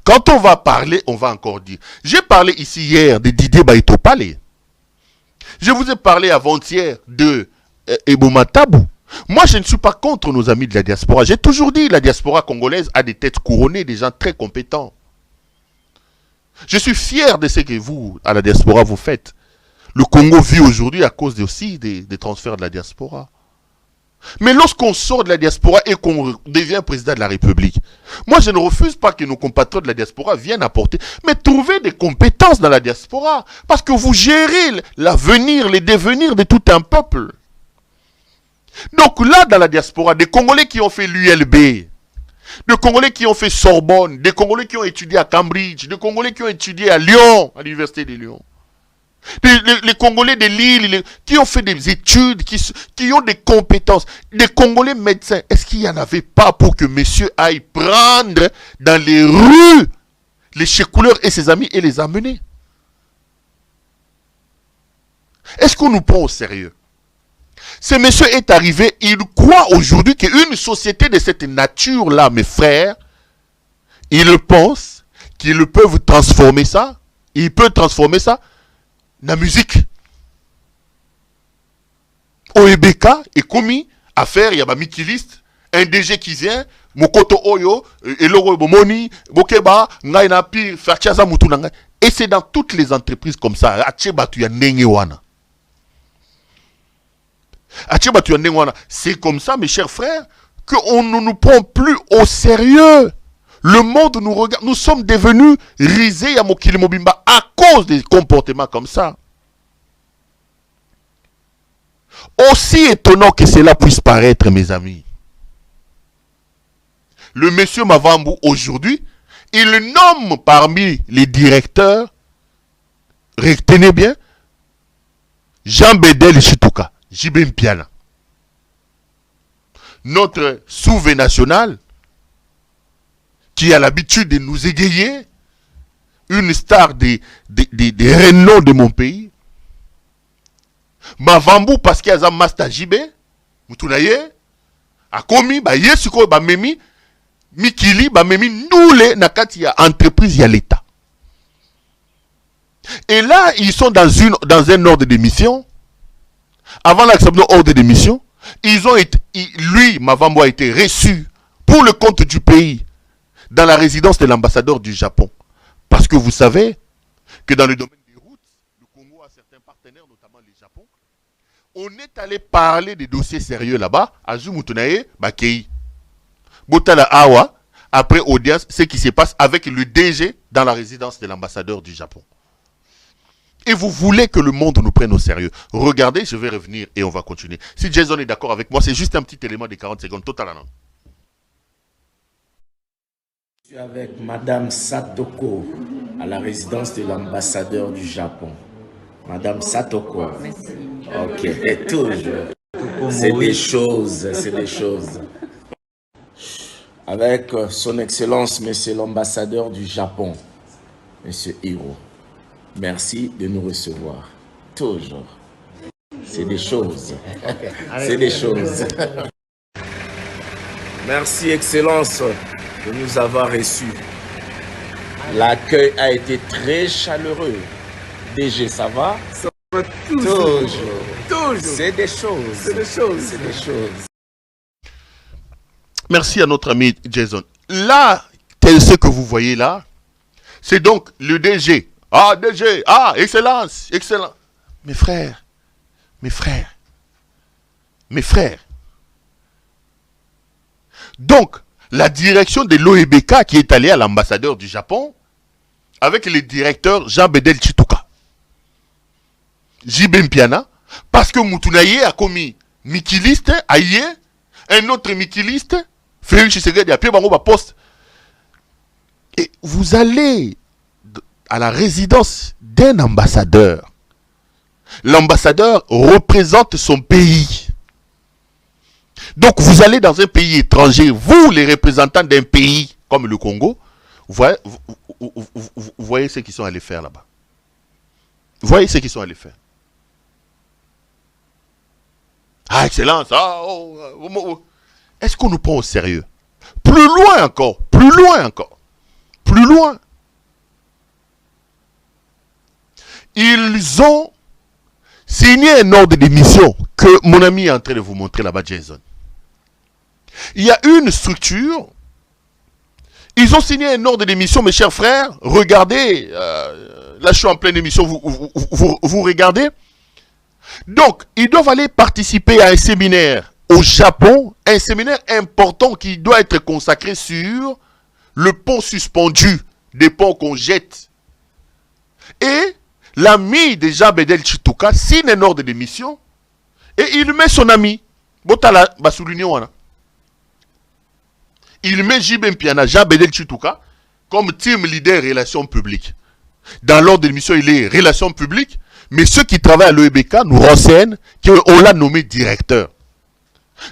Quand on va parler, on va encore dire. J'ai parlé ici hier de Didier Baïto Palais. Je vous ai parlé avant-hier de Eboma Tabou. Moi, je ne suis pas contre nos amis de la diaspora. J'ai toujours dit que la diaspora congolaise a des têtes couronnées, des gens très compétents. Je suis fier de ce que vous, à la diaspora, vous faites. Le Congo vit aujourd'hui à cause aussi des transferts de la diaspora. Mais lorsqu'on sort de la diaspora et qu'on devient président de la République, moi je ne refuse pas que nos compatriotes de la diaspora viennent apporter, mais trouver des compétences dans la diaspora, parce que vous gérez l'avenir, les devenirs de tout un peuple. Donc là, dans la diaspora, des Congolais qui ont fait l'ULB, des Congolais qui ont fait Sorbonne, des Congolais qui ont étudié à Cambridge, des Congolais qui ont étudié à Lyon, à l'université de Lyon. Les Congolais de Lille, qui ont fait des études, qui ont des compétences. Des Congolais médecins, est-ce qu'il n'y en avait pas pour que monsieur aille prendre dans les rues les chécouleurs et ses amis et les amener? Est-ce qu'on nous prend au sérieux? Ce monsieur est arrivé, il croit aujourd'hui qu'une société de cette nature-là, mes frères, il pense qu'ils peuvent transformer ça, il peut transformer ça la musique. OEBK est commis à faire, il y a un mikiliste, un DG qui vient, Mokoto Oyo, Eloro Bomoni, Bokeba, Ngaina Pi, Fachaza Mutunanga. Et c'est dans toutes les entreprises comme ça. C'est comme ça, mes chers frères, qu'on ne nous prend plus au sérieux. Le monde nous regarde. Nous sommes devenus risés à Mokili Mobimba à cause des comportements comme ça. Aussi étonnant que cela puisse paraître, mes amis, le monsieur Mavambu, aujourd'hui, il nomme parmi les directeurs, retenez bien, Jean Bedel Chitouka, Jibem Piana. Notre souvé national, qui a l'habitude de nous égayer, une star des renoms de mon pays, Mavambu parce qu'il y a un master JB, Moutunaye, a commis, yesuko, memi, Mikili, memi, nous les nakati ya entreprise, ya l'État. Et là, ils sont dans un ordre de mission. Avant l'acceptation de l'ordre de mission, lui, Mavambu a été reçu pour le compte du pays dans la résidence de l'ambassadeur du Japon. Parce que vous savez que dans le domaine des routes, le Congo a certains partenaires, notamment le Japon. On est allé parler des dossiers sérieux là-bas, à Zumutunaye, Bakei. Botala Awa, après audience, ce qui se passe avec le DG dans la résidence de l'ambassadeur du Japon. Et vous voulez que le monde nous prenne au sérieux. Regardez, je vais revenir et on va continuer. Si Jason est d'accord avec moi, c'est juste un petit élément de 40 secondes, totalement. Je suis avec Madame Satoko à la résidence de l'ambassadeur du Japon. Madame Satoko. Merci. Ok, et toujours. C'est des choses, c'est des choses. Avec son excellence, monsieur l'ambassadeur du Japon, monsieur Hiro. Merci de nous recevoir. Toujours. C'est des choses. C'est des choses. Merci, excellence, de nous avoir reçus. L'accueil a été très chaleureux. DG, ça va? Ça va Toujours. Toujours. C'est des choses. C'est des choses. C'est des choses. Merci à notre ami Jason. Là, tel ce que vous voyez là, c'est donc le DG. Ah, DG, ah, excellence, excellent. Mes frères, mes frères, mes frères. Donc, la direction de l'OEBK qui est allée à l'ambassadeur du Japon avec le directeur Jean Bedel Chitouka. Jibem Piana, parce que Moutunaye a commis Mikiliste, Aïe, un autre Mikiliste, Félix Tshisekedi a pied bango poste. Et vous allez à la résidence d'un ambassadeur. L'ambassadeur représente son pays. Donc vous allez dans un pays étranger, vous les représentants d'un pays comme le Congo, vous voyez ce qu'ils sont allés faire là-bas. Vous voyez ce qu'ils sont allés faire. Ah, excellence, est-ce qu'on nous prend au sérieux? Plus loin encore, plus loin encore, plus loin. Ils ont signé un ordre de mission que mon ami est en train de vous montrer là-bas, Jason. Il y a une structure. Ils ont signé un ordre de mission, mes chers frères. Regardez, là je suis en pleine émission, vous regardez. Donc, ils doivent aller participer à un séminaire au Japon, un séminaire important qui doit être consacré sur le pont suspendu, des ponts qu'on jette. Et l'ami de Jean Bedel Chitouka signe un ordre de mission et il met son ami. Botala Basoulunion. Il met Jibem Piana, Jean Bedel Chitouka, comme team leader relations publiques. Dans l'ordre de mission, il est relations publiques, mais ceux qui travaillent à l'OEBK nous renseignent qu'on l'a nommé directeur.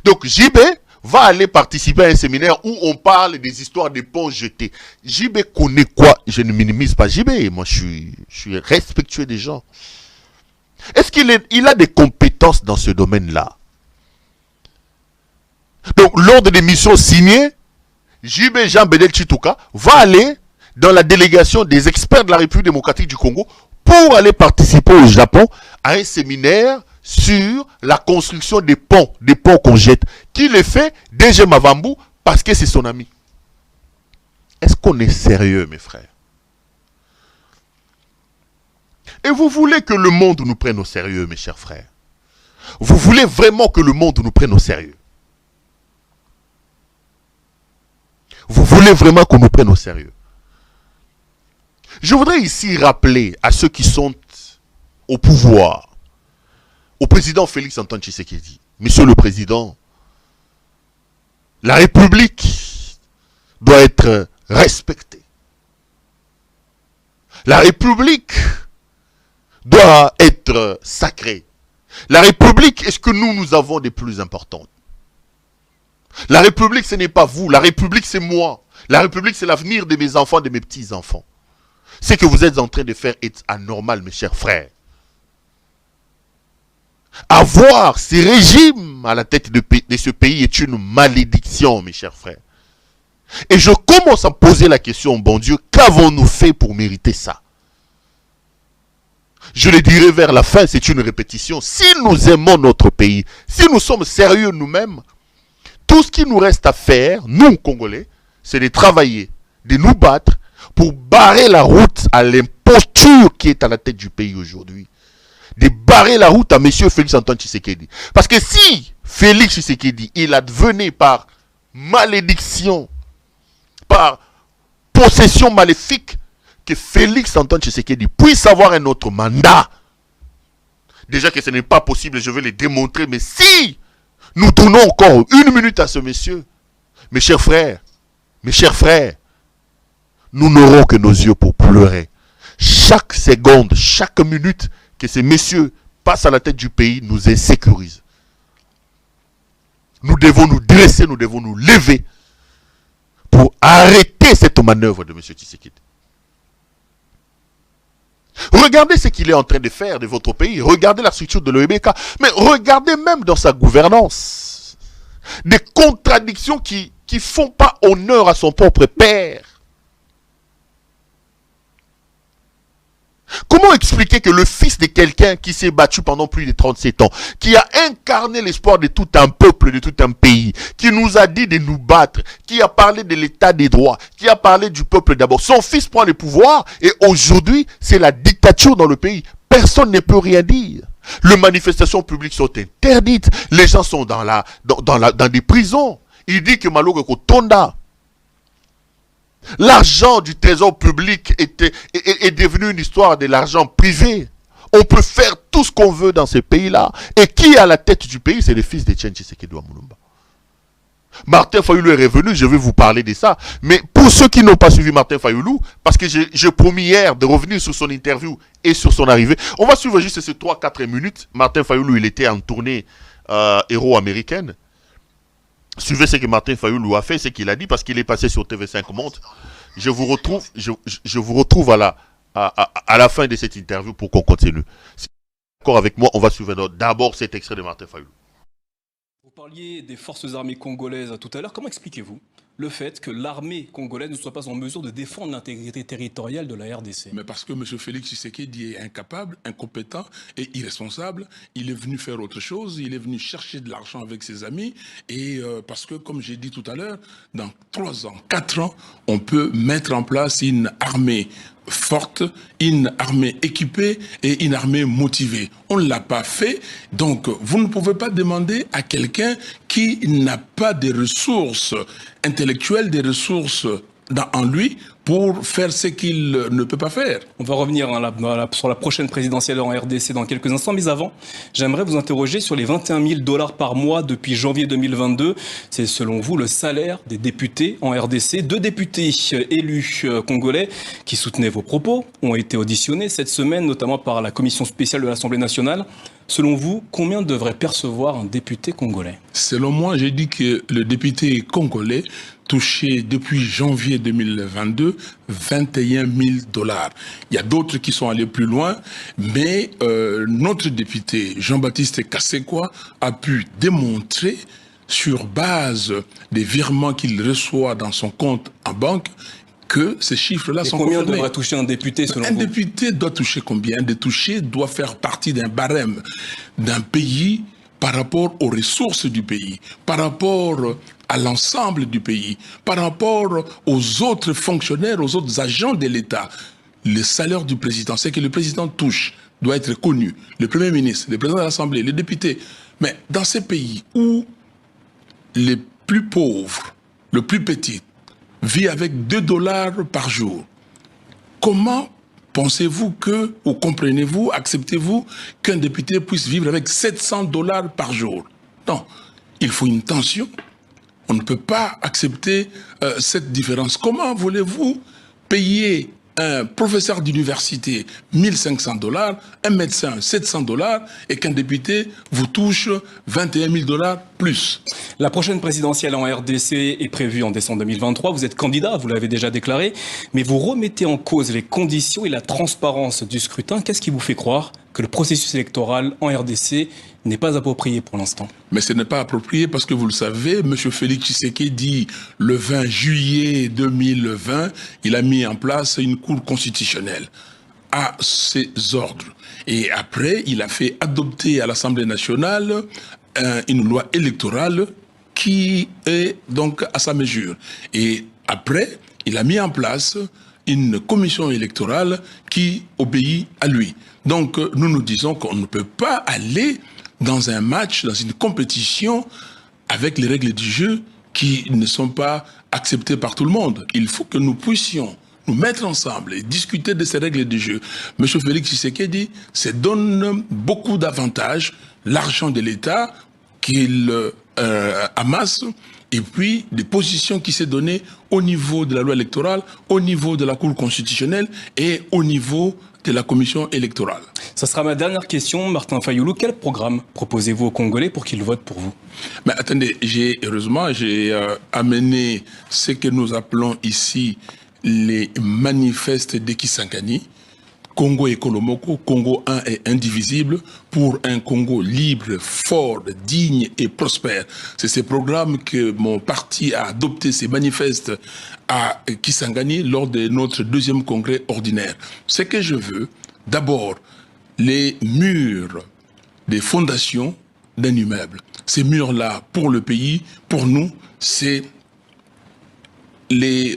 Donc JB va aller participer à un séminaire où on parle des histoires des ponts jetés. JB connaît quoi? Je ne minimise pas JB, moi je suis respectueux des gens. Est-ce qu'il a des compétences dans ce domaine-là? Donc l'ordre des missions signé, JB Jean Bedel Chitouka va aller dans la délégation des experts de la République démocratique du Congo pour aller participer au Japon à un séminaire sur la construction des ponts qu'on jette. Qui le fait? DG Mavambu, parce que c'est son ami. Est-ce qu'on est sérieux, mes frères? Et vous voulez que le monde nous prenne au sérieux, mes chers frères? Vous voulez vraiment que le monde nous prenne au sérieux? Vous voulez vraiment qu'on nous prenne au sérieux? Je voudrais ici rappeler à ceux qui sont au pouvoir, au président Félix Antoine Tshisekedi, Monsieur le Président, la République doit être respectée. La République doit être sacrée. La République est ce que nous avons de plus important. La République, ce n'est pas vous. La République, c'est moi. La République, c'est l'avenir de mes enfants, de mes petits-enfants. Ce que vous êtes en train de faire est anormal, mes chers frères. Avoir ces régimes à la tête de ce pays est une malédiction, mes chers frères. Et je commence à poser la question, bon Dieu, qu'avons-nous fait pour mériter ça? Je le dirai vers la fin, c'est une répétition. Si nous aimons notre pays, si nous sommes sérieux nous-mêmes, tout ce qui nous reste à faire, nous, Congolais, c'est de travailler, de nous battre pour barrer la route à l'imposture qui est à la tête du pays aujourd'hui. De barrer la route à M. Félix Antoine Tshisekedi. Parce que si Félix Tshisekedi, il advenait par malédiction, par possession maléfique, que Félix Antoine Tshisekedi puisse avoir un autre mandat. Déjà que ce n'est pas possible, je vais le démontrer, mais si nous donnons encore une minute à ce monsieur, mes chers frères, nous n'aurons que nos yeux pour pleurer. Chaque seconde, chaque minute que ces messieurs passent à la tête du pays nous insécurise. Nous devons nous dresser, nous devons nous lever pour arrêter cette manœuvre de M. Tshisekedi. Regardez ce qu'il est en train de faire de votre pays. Regardez la structure de l'OEBK. Mais regardez même dans sa gouvernance. Des contradictions qui font pas honneur à son propre père. Comment expliquer que le fils de quelqu'un qui s'est battu pendant plus de 37 ans, qui a incarné l'espoir de tout un peuple, de tout un pays, qui nous a dit de nous battre, qui a parlé de l'état des droits, qui a parlé du peuple d'abord, son fils prend le pouvoir et aujourd'hui c'est la dictature dans le pays. Personne ne peut rien dire. Les manifestations publiques sont interdites, les gens sont dans des prisons. Il dit que Malo Kotonda. L'argent du trésor public est devenu une histoire de l'argent privé. On peut faire tout ce qu'on veut dans ces pays-là. Et qui est à la tête du pays? C'est le fils de Etienne Tshisekedi Mulumba. Martin Fayoulou est revenu, je vais vous parler de ça. Mais pour ceux qui n'ont pas suivi Martin Fayoulou, parce que j'ai promis hier de revenir sur son interview et sur son arrivée, on va suivre juste ces 3-4 minutes. Martin Fayoulou, il était en tournée héros américaine. Suivez ce que Martin Fayoulou a fait, ce qu'il a dit, parce qu'il est passé sur TV5 Monde. Je vous retrouve à la fin de cette interview pour qu'on continue. Si vous êtes d'accord avec moi, on va suivre d'abord cet extrait de Martin Fayoulou. Vous parliez des forces armées congolaises tout à l'heure. Comment expliquez-vous le fait que l'armée congolaise ne soit pas en mesure de défendre l'intégrité territoriale de la RDC? Mais parce que M. Félix Tshisekedi est incapable, incompétent et irresponsable. Il est venu faire autre chose, il est venu chercher de l'argent avec ses amis. Et parce que, comme j'ai dit tout à l'heure, dans 3 ans, 4 ans, on peut mettre en place une armée forte, une armée équipée et une armée motivée. On ne l'a pas fait, donc vous ne pouvez pas demander à quelqu'un qui n'a pas de ressources intellectuelles, des ressources en lui pour faire ce qu'il ne peut pas faire. On va revenir sur la prochaine présidentielle en RDC dans quelques instants, mais avant, j'aimerais vous interroger sur les 21 000 $ par mois depuis janvier 2022. C'est selon vous le salaire des députés en RDC. 2 députés élus congolais qui soutenaient vos propos ont été auditionnés cette semaine, notamment par la commission spéciale de l'Assemblée nationale. Selon vous, combien devrait percevoir un député congolais? Selon moi, j'ai dit que le député congolais touché depuis janvier 2022 21 000 $. Il y a d'autres qui sont allés plus loin, mais notre député Jean-Baptiste Kassekwa a pu démontrer sur base des virements qu'il reçoit dans son compte en banque que ces chiffres-là sont combien confirmés. devrait toucher un député selon vous? Un député doit toucher combien? Un député doit faire partie d'un barème d'un pays par rapport aux ressources du pays, par rapport à l'ensemble du pays, par rapport aux autres fonctionnaires, aux autres agents de l'État. le salaire du président, c'est que le président touche, doit être connu, le Premier ministre, le président de l'Assemblée, les députés. Mais dans ces pays où les plus pauvres, le plus petit, vit avec 2 $ par jour, comment pensez-vous que, ou comprenez-vous, acceptez-vous qu'un député puisse vivre avec 700 $ par jour? Non, il faut une tension. On ne peut pas accepter cette différence. Comment voulez-vous payer un professeur d'université 1500 $, un médecin 700 $, et qu'un député vous touche 21 000 $ plus? La prochaine présidentielle en RDC est prévue en décembre 2023. Vous êtes candidat, vous l'avez déjà déclaré, mais vous remettez en cause les conditions et la transparence du scrutin. Qu'est-ce qui vous fait croire que le processus électoral en RDC n'est pas approprié pour l'instant? Mais ce n'est pas approprié parce que vous le savez, M. Félix Tshisekedi, le 20 juillet 2020, il a mis en place une cour constitutionnelle à ses ordres. Et après, il a fait adopter à l'Assemblée nationale une loi électorale qui est donc à sa mesure. Et après, il a mis en place une commission électorale qui obéit à lui. Donc, nous nous disons qu'on ne peut pas aller dans un match, dans une compétition, avec les règles du jeu qui ne sont pas acceptées par tout le monde. Il faut que nous puissions nous mettre ensemble et discuter de ces règles du jeu. M. Félix Tshisekedi se donne beaucoup d'avantages, l'argent de l'État qu'il amasse, et puis des positions qui s'est données au niveau de la loi électorale, au niveau de la Cour constitutionnelle et au niveau de la commission électorale. Ça sera ma dernière question, Martin Fayulu. Quel programme proposez-vous aux Congolais pour qu'ils votent pour vous? Mais attendez, heureusement, j'ai amené ce que nous appelons ici les manifestes de Kisangani, Congo et Kolomoko, Congo un et indivisible, pour un Congo libre, fort, digne et prospère. C'est ces programmes que mon parti a adopté, ces manifestes à Kisangani lors de notre 2e congrès ordinaire. Ce que je veux, d'abord, les murs des fondations d'un immeuble. Ces murs-là, pour le pays, pour nous, c'est les,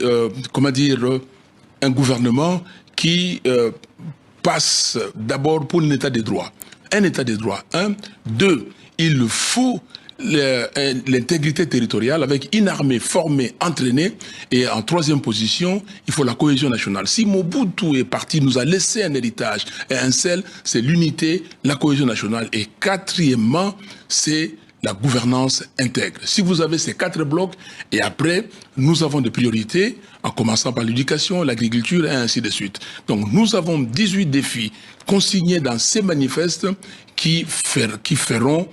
un gouvernement qui passe d'abord pour un état de droit. Un état de droit. 1. 2. Il faut l'intégrité territoriale avec une armée formée, entraînée. Et en 3e position, il faut la cohésion nationale. Si Mobutu est parti, nous a laissé un héritage et un seul, c'est l'unité, la cohésion nationale. Et 4e, c'est la gouvernance intègre. Si vous avez ces 4 blocs, et après, nous avons des priorités, en commençant par l'éducation, l'agriculture, et ainsi de suite. Donc, nous avons 18 défis consignés dans ces manifestes qui seront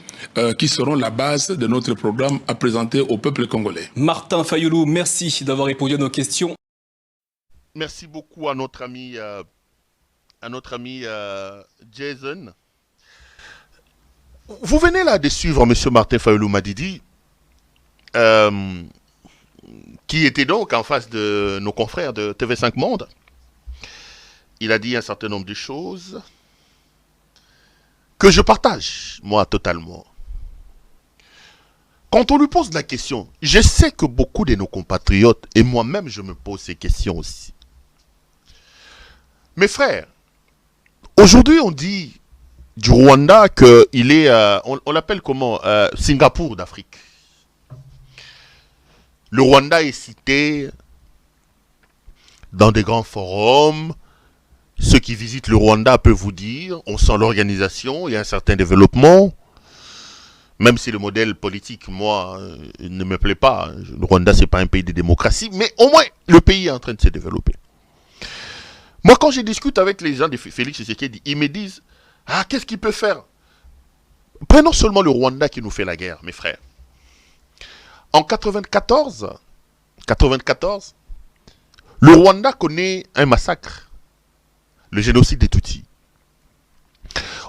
la base de notre programme à présenter au peuple congolais. Martin Fayulu, merci d'avoir répondu à nos questions. Merci beaucoup à notre ami Jason. Vous venez là de suivre M. Martin Fayulu Madidi, qui était donc en face de nos confrères de TV5 Monde. Il a dit un certain nombre de choses que je partage, moi, totalement. Quand on lui pose la question, je sais que beaucoup de nos compatriotes, et moi-même, je me pose ces questions aussi. Mes frères, aujourd'hui, on dit du Rwanda qu'il est, on l'appelle comment, Singapour d'Afrique. Le Rwanda est cité dans des grands forums. Ceux qui visitent le Rwanda peuvent vous dire, on sent l'organisation, il y a un certain développement. Même si le modèle politique, moi, ne me plaît pas. Le Rwanda, c'est pas un pays de démocratie, mais au moins, le pays est en train de se développer. Moi, quand je discute avec les gens de Félix Tshisekedi, ils me disent, ah, qu'est-ce qu'il peut faire? Prenons seulement le Rwanda qui nous fait la guerre, mes frères. En 94, le Rwanda connaît un massacre, le génocide des Tutsis.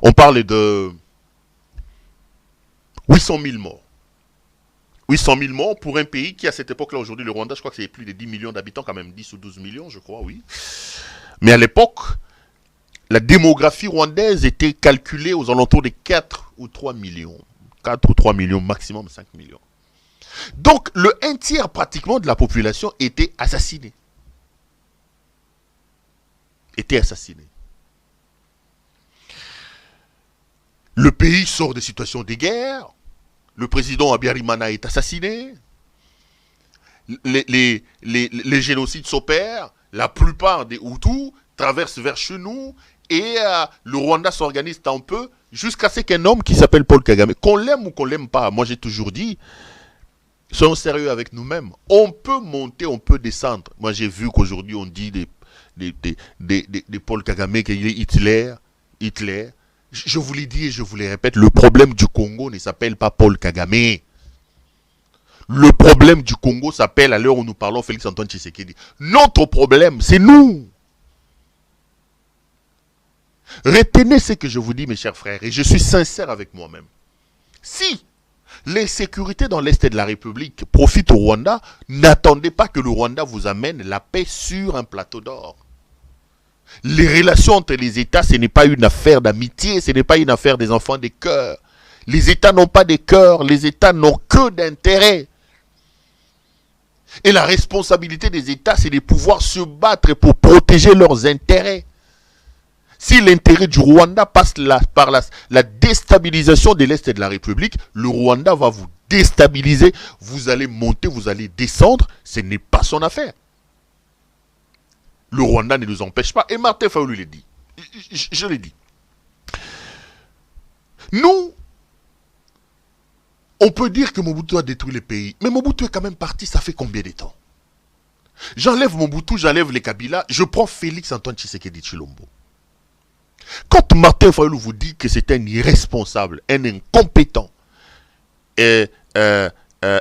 On parle de 800 000 morts. 800 000 morts pour un pays qui, à cette époque-là, aujourd'hui, le Rwanda, je crois que c'est plus de 10 millions d'habitants, quand même, 10 ou 12 millions, je crois, oui. Mais à l'époque, la démographie rwandaise était calculée aux alentours de 4 ou 3 millions. 4 ou 3 millions, maximum 5 millions. Donc, le 1/3 pratiquement de la population était assassinée. été assassinés. Le pays sort de situations de guerre. Le président Abiyarimana est assassiné. Les génocides s'opèrent. La plupart des Hutus traversent vers chez nous. Et le Rwanda s'organise un peu jusqu'à ce qu'un homme qui s'appelle Paul Kagame, qu'on l'aime ou qu'on l'aime pas, moi j'ai toujours dit, soyons sérieux avec nous-mêmes. On peut monter, on peut descendre. Moi j'ai vu qu'aujourd'hui on dit des Paul Kagame qu'il est Hitler. Je vous l'ai dit et je vous le répète, le problème du Congo ne s'appelle pas Paul Kagame. Le problème du Congo s'appelle, à l'heure où nous parlons, Félix-Antoine Tshisekedi. Notre problème, c'est nous. Retenez ce que je vous dis, mes chers frères, et je suis sincère avec moi-même. Si l'insécurité dans l'Est de la République profite au Rwanda, n'attendez pas que le Rwanda vous amène la paix sur un plateau d'or. Les relations entre les États, ce n'est pas une affaire d'amitié, ce n'est pas une affaire des enfants des cœurs. Les États n'ont pas de cœur, les États n'ont que d'intérêt. Et la responsabilité des États, c'est de pouvoir se battre pour protéger leurs intérêts. Si l'intérêt du Rwanda passe par la déstabilisation de l'Est de la République, le Rwanda va vous déstabiliser, vous allez monter, vous allez descendre, ce n'est pas son affaire. Le Rwanda ne nous empêche pas, et Martin Fayulu l'a dit. Je l'ai dit. Nous, on peut dire que Mobutu a détruit le pays, mais Mobutu est quand même parti, ça fait combien de temps? J'enlève Mobutu, j'enlève les Kabila, je prends Félix-Antoine Tshisekedi Tshilombo. Quand Martin Fayulu vous dit que c'est un irresponsable, un incompétent, un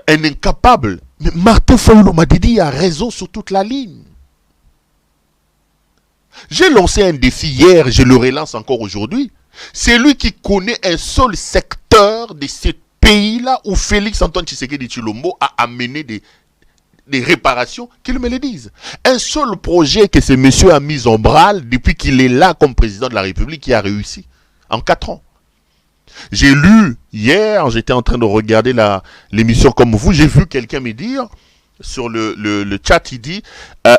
incapable, mais Martin Fayulu m'a dit a raison sur toute la ligne. J'ai lancé un défi hier, je le relance encore aujourd'hui. C'est lui qui connaît un seul secteur de ce pays-là où Félix-Antoine Tshisekedi Tshilombo a amené des réparations, qu'il me le dise. Un seul projet que ce monsieur a mis en branle depuis qu'il est là comme président de la République qui a réussi en 4 ans. J'ai lu hier, j'étais en train de regarder l'émission comme vous, j'ai vu quelqu'un me dire sur le chat, il dit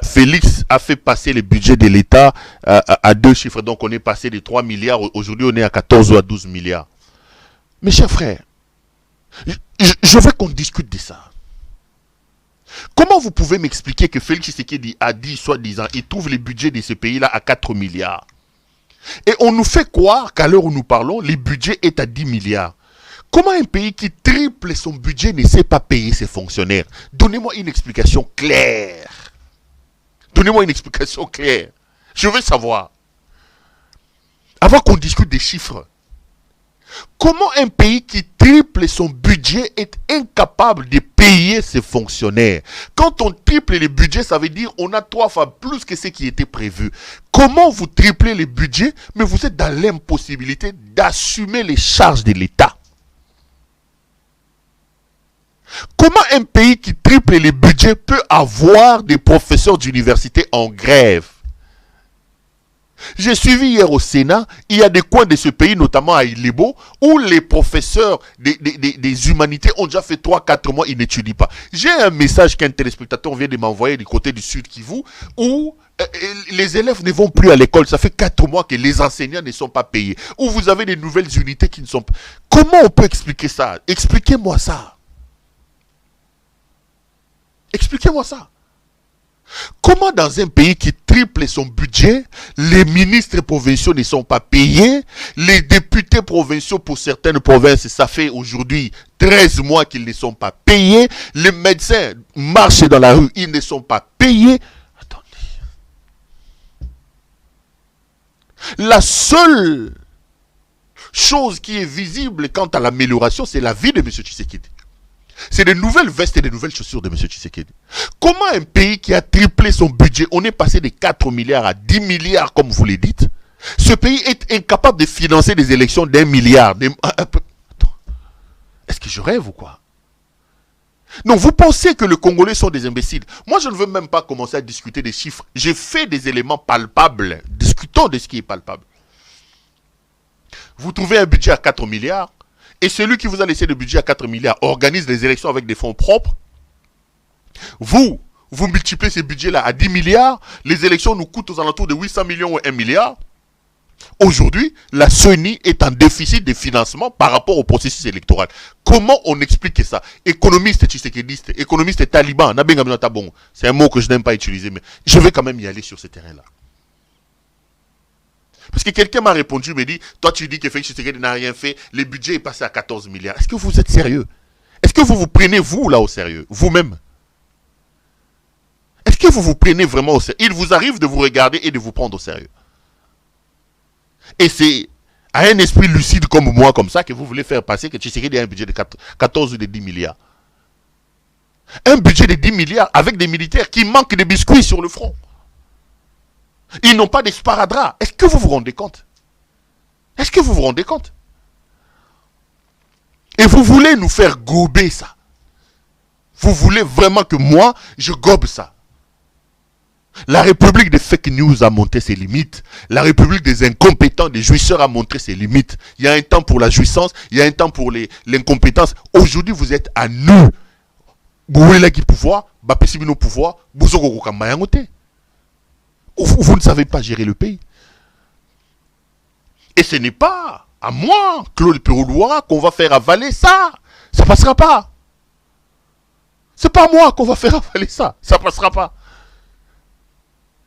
Félix a fait passer le budget de l'État à 2 chiffres, donc on est passé de 3 milliards, aujourd'hui on est à 14 ou à 12 milliards. Mes chers frères, je veux qu'on discute de ça. Comment vous pouvez m'expliquer que Félix Tshisekedi a dit, soi-disant, il trouve le budget de ce pays-là à 4 milliards. Et on nous fait croire qu'à l'heure où nous parlons, le budget est à 10 milliards. Comment un pays qui triple son budget ne sait pas payer ses fonctionnaires? Donnez-moi une explication claire. Donnez-moi une explication claire. Je veux savoir. Avant qu'on discute des chiffres. Comment un pays qui triple son budget est incapable de payer ses fonctionnaires? Quand on triple le budget, ça veut dire qu'on a 3 fois plus que ce qui était prévu. Comment vous triplez le budget, mais vous êtes dans l'impossibilité d'assumer les charges de l'État? Comment un pays qui triple le budget peut avoir des professeurs d'université en grève? J'ai suivi hier au Sénat, il y a des coins de ce pays, notamment à Ilebo, où les professeurs des humanités ont déjà fait 3-4 mois, ils n'étudient pas. J'ai un message qu'un téléspectateur vient de m'envoyer du côté du Sud Kivu, où les élèves ne vont plus à l'école. Ça fait 4 mois que les enseignants ne sont pas payés. Où vous avez des nouvelles unités qui ne sont pas... Comment on peut expliquer ça? Expliquez-moi ça. Expliquez-moi ça. Comment dans un pays qui triple son budget, les ministres provinciaux ne sont pas payés, les députés provinciaux pour certaines provinces, ça fait aujourd'hui 13 mois qu'ils ne sont pas payés, les médecins marchent dans la rue, ils ne sont pas payés. Attendez. La seule chose qui est visible quant à l'amélioration, c'est la vie de M. Tshisekedi. C'est des nouvelles vestes et des nouvelles chaussures de M. Tshisekedi. Comment un pays qui a triplé son budget, on est passé de 4 milliards à 10 milliards comme vous le dites, ce pays est incapable de financer des élections d'1 milliard. Est-ce que je rêve ou quoi? Non, vous pensez que les Congolais sont des imbéciles. Moi, je ne veux même pas commencer à discuter des chiffres. J'ai fait des éléments palpables. Discutons de ce qui est palpable. Vous trouvez un budget à 4 milliards. Et celui qui vous a laissé le budget à 4 milliards organise des élections avec des fonds propres. Vous vous multipliez ces budgets-là à 10 milliards, les élections nous coûtent aux alentours de 800 millions ou 1 milliard. Aujourd'hui, la CENI est en déficit de financement par rapport au processus électoral. Comment on explique ça? Économiste tshisekidiste, économiste taliban, c'est un mot que je n'aime pas utiliser, mais je vais quand même y aller sur ce terrain-là. Parce que quelqu'un m'a répondu, me dit, toi tu dis que Félix Tshisekedi n'a rien fait, le budget est passé à 14 milliards. Est-ce que vous êtes sérieux? Est-ce que vous vous prenez vous là au sérieux, vous-même? Est-ce que vous vous prenez vraiment au sérieux? Il vous arrive de vous regarder et de vous prendre au sérieux. Et c'est à un esprit lucide comme moi, comme ça, que vous voulez faire passer que Tshisekedi a un budget de 14 ou de 10 milliards. Un budget de 10 milliards avec des militaires qui manquent de biscuits sur le front. Ils n'ont pas de sparadrap. Est-ce que vous vous rendez compte? Est-ce que vous vous rendez compte? Et vous voulez nous faire gober ça. Vous voulez vraiment que moi, je gobe ça. La république des fake news a montré ses limites. La république des incompétents, des jouisseurs a montré ses limites. Il y a un temps pour la jouissance, il y a un temps pour l'incompétence. Aujourd'hui, vous êtes à nous. Vous voulez la pouvoir, nos pouvoirs, vous ne savez pas gérer le pays. Et ce n'est pas à moi, Claude Péroulois, qu'on va faire avaler ça. Ça ne passera pas. C'est pas à moi qu'on va faire avaler ça. Ça ne passera pas.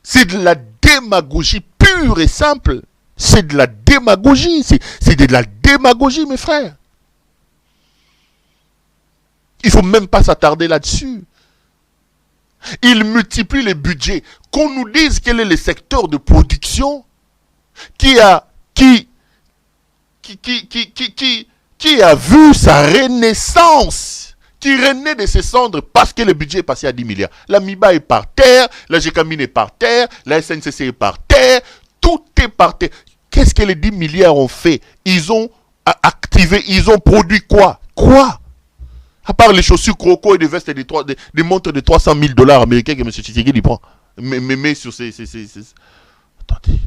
C'est de la démagogie pure et simple. C'est de la démagogie. C'est de la démagogie, mes frères. Il ne faut même pas s'attarder là-dessus. Ils multiplient les budgets. Qu'on nous dise quel est le secteur de production qui a vu sa renaissance, qui renaît de ses cendres parce que le budget est passé à 10 milliards. La MIBA est par terre, la GECAMINE est par terre, la SNCC est par terre, tout est par terre. Qu'est-ce que les 10 milliards ont fait? Ils ont activé, ils ont produit quoi? Quoi? À part les chaussures croco et des vestes et des montres de 300 000 $ américains que M. Tshisekedi prend. Mais sur ces... Attendez.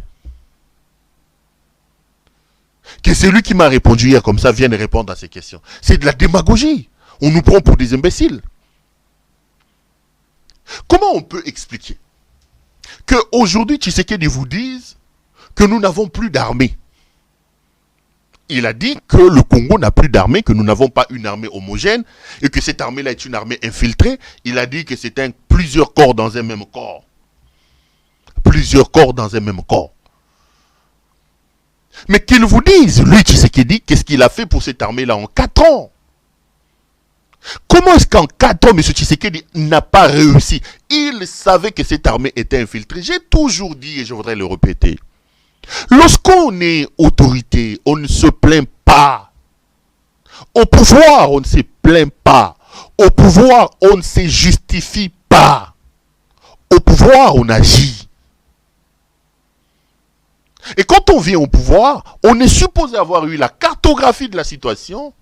Que c'est lui qui m'a répondu hier comme ça vienne répondre à ces questions. C'est de la démagogie. On nous prend pour des imbéciles. Comment on peut expliquer qu'aujourd'hui Tshisekedi vous dise que nous n'avons plus d'armée? Il a dit que le Congo n'a plus d'armée, que nous n'avons pas une armée homogène et que cette armée-là est une armée infiltrée. Il a dit que c'était plusieurs corps dans un même corps. Plusieurs corps dans un même corps. Mais qu'il vous dise, lui Tshisekedi, qu'est-ce qu'il a fait pour cette armée-là en 4 ans? Comment est-ce qu'en 4 ans, M. Tshisekedi n'a pas réussi? Il savait que cette armée était infiltrée. J'ai toujours dit, et je voudrais le répéter, lorsqu'on est autorité, on ne se plaint pas. Au pouvoir, on ne se plaint pas. Au pouvoir, on ne se justifie pas. Au pouvoir, on agit. Et quand on vient au pouvoir, on est supposé avoir eu la cartographie de la situation.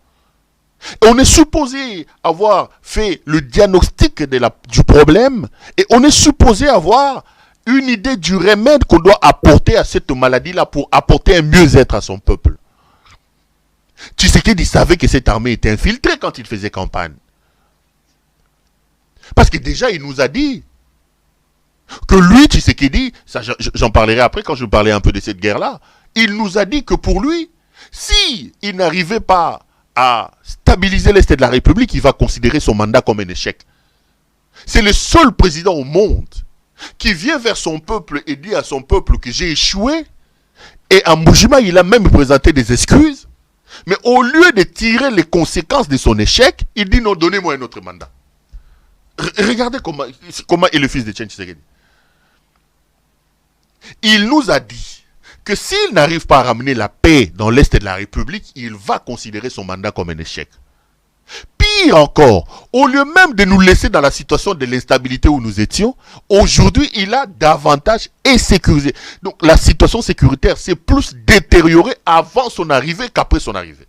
Et on est supposé avoir fait le diagnostic du problème. Et on est supposé avoir une idée du remède qu'on doit apporter à cette maladie-là pour apporter un mieux-être à son peuple. Tshisekedi savait que cette armée était infiltrée quand il faisait campagne. Parce que déjà, il nous a dit que lui, Tshisekedi, ça j'en parlerai après quand je parlais un peu de cette guerre-là, il nous a dit que pour lui, si il n'arrivait pas à stabiliser l'Est de la République, il va considérer son mandat comme un échec. C'est le seul président au monde qui vient vers son peuple et dit à son peuple que j'ai échoué. Et en Mboujima, il a même présenté des excuses. Mais au lieu de tirer les conséquences de son échec, il dit non, donnez-moi un autre mandat. Regardez comment est le fils de Tshisekedi. Il nous a dit que s'il n'arrive pas à ramener la paix dans l'Est de la République, il va considérer son mandat comme un échec. Pire encore, au lieu même de nous laisser dans la situation de l'instabilité où nous étions, aujourd'hui, il a davantage insécurisé. Donc, la situation sécuritaire s'est plus détériorée avant son arrivée qu'après son arrivée.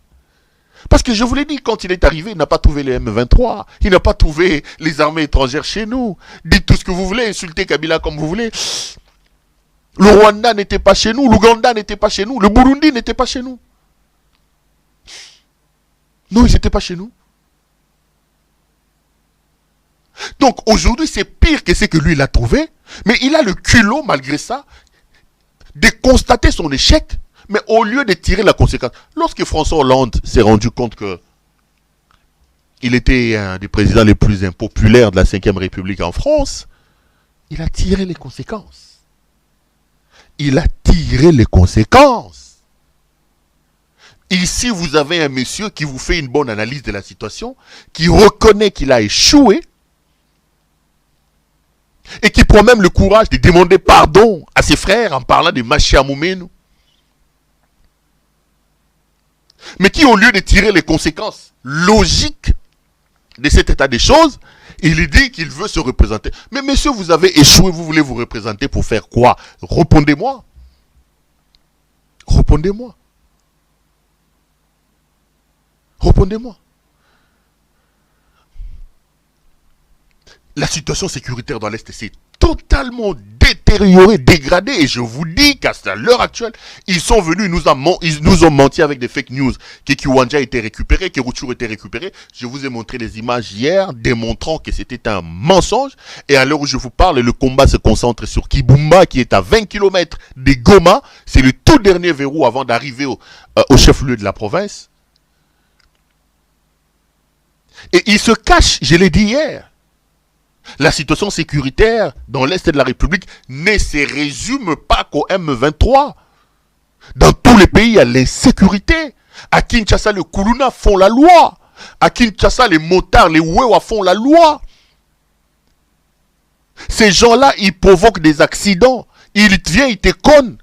Parce que je vous l'ai dit, quand il est arrivé, il n'a pas trouvé les M23, il n'a pas trouvé les armées étrangères chez nous. Dites tout ce que vous voulez, insultez Kabila comme vous voulez. Le Rwanda n'était pas chez nous, l'Ouganda n'était pas chez nous, le Burundi n'était pas chez nous. Non, ils n'étaient pas chez nous. Donc aujourd'hui, c'est pire que ce que lui, il a trouvé. Mais il a le culot, malgré ça, de constater son échec. Mais au lieu de tirer la conséquence. Lorsque François Hollande s'est rendu compte que il était un des présidents les plus impopulaires de la Ve République en France, il a tiré les conséquences. Il a tiré les conséquences. Ici, vous avez un monsieur qui vous fait une bonne analyse de la situation, qui reconnaît qu'il a échoué, et qui prend même le courage de demander pardon à ses frères en parlant de Machi Amoumenu. Mais qui, au lieu de tirer les conséquences logiques de cet état des choses, il dit qu'il veut se représenter. Mais monsieur, vous avez échoué, vous voulez vous représenter pour faire quoi? Répondez-moi. Répondez-moi. Répondez-moi. La situation sécuritaire dans l'Est s'est totalement détériorée, dégradée. Et je vous dis qu'à l'heure actuelle, ils sont venus, ils nous ont menti avec des fake news. Que Kiwanja a été récupéré, que Rutshuru a été récupéré. Je vous ai montré des images hier démontrant que c'était un mensonge. Et à l'heure où je vous parle, le combat se concentre sur Kibumba, qui est à 20 km de Goma. C'est le tout dernier verrou avant d'arriver au chef-lieu de la province. Et ils se cachent, je l'ai dit hier. La situation sécuritaire dans l'Est de la République ne se résume pas qu'au M23. Dans tous les pays, il y a l'insécurité. À Kinshasa, les Kuluna font la loi. À Kinshasa, les motards, les Wewa font la loi. Ces gens-là, ils provoquent des accidents. Ils viennent, ils te connent.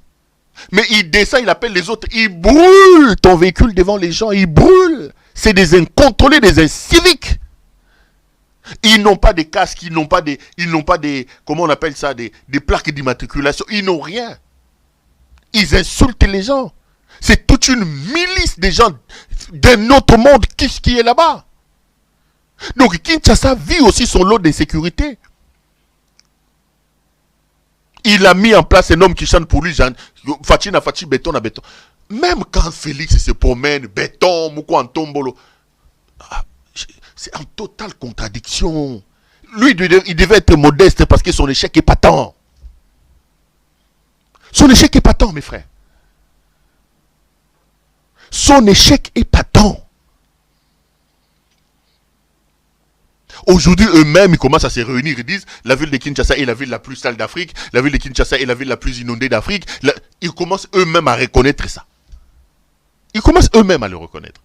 Mais il descend, il appelle les autres. Il brûle ton véhicule devant les gens. Il brûle. C'est des incontrôlés, des inciviques. Ils n'ont pas de casques, ils n'ont pas des, comment on appelle ça, des plaques d'immatriculation. Ils n'ont rien. Ils insultent les gens. C'est toute une milice de gens d'un autre monde qui est là-bas. Donc Kinshasa vit aussi son lot d'insécurité. Il a mis en place un homme qui chante pour lui, Fachi na Fachi, béton na béton. Même quand Félix se promène, béton, Mouko Antombolo, c'est en totale contradiction. Lui, il devait être modeste parce que son échec est patent. Son échec est patent, mes frères. Son échec est patent. Aujourd'hui, eux-mêmes, ils commencent à se réunir. Ils disent, la ville de Kinshasa est la ville la plus sale d'Afrique. La ville de Kinshasa est la ville la plus inondée d'Afrique. Ils commencent eux-mêmes à reconnaître ça. Ils commencent eux-mêmes à le reconnaître.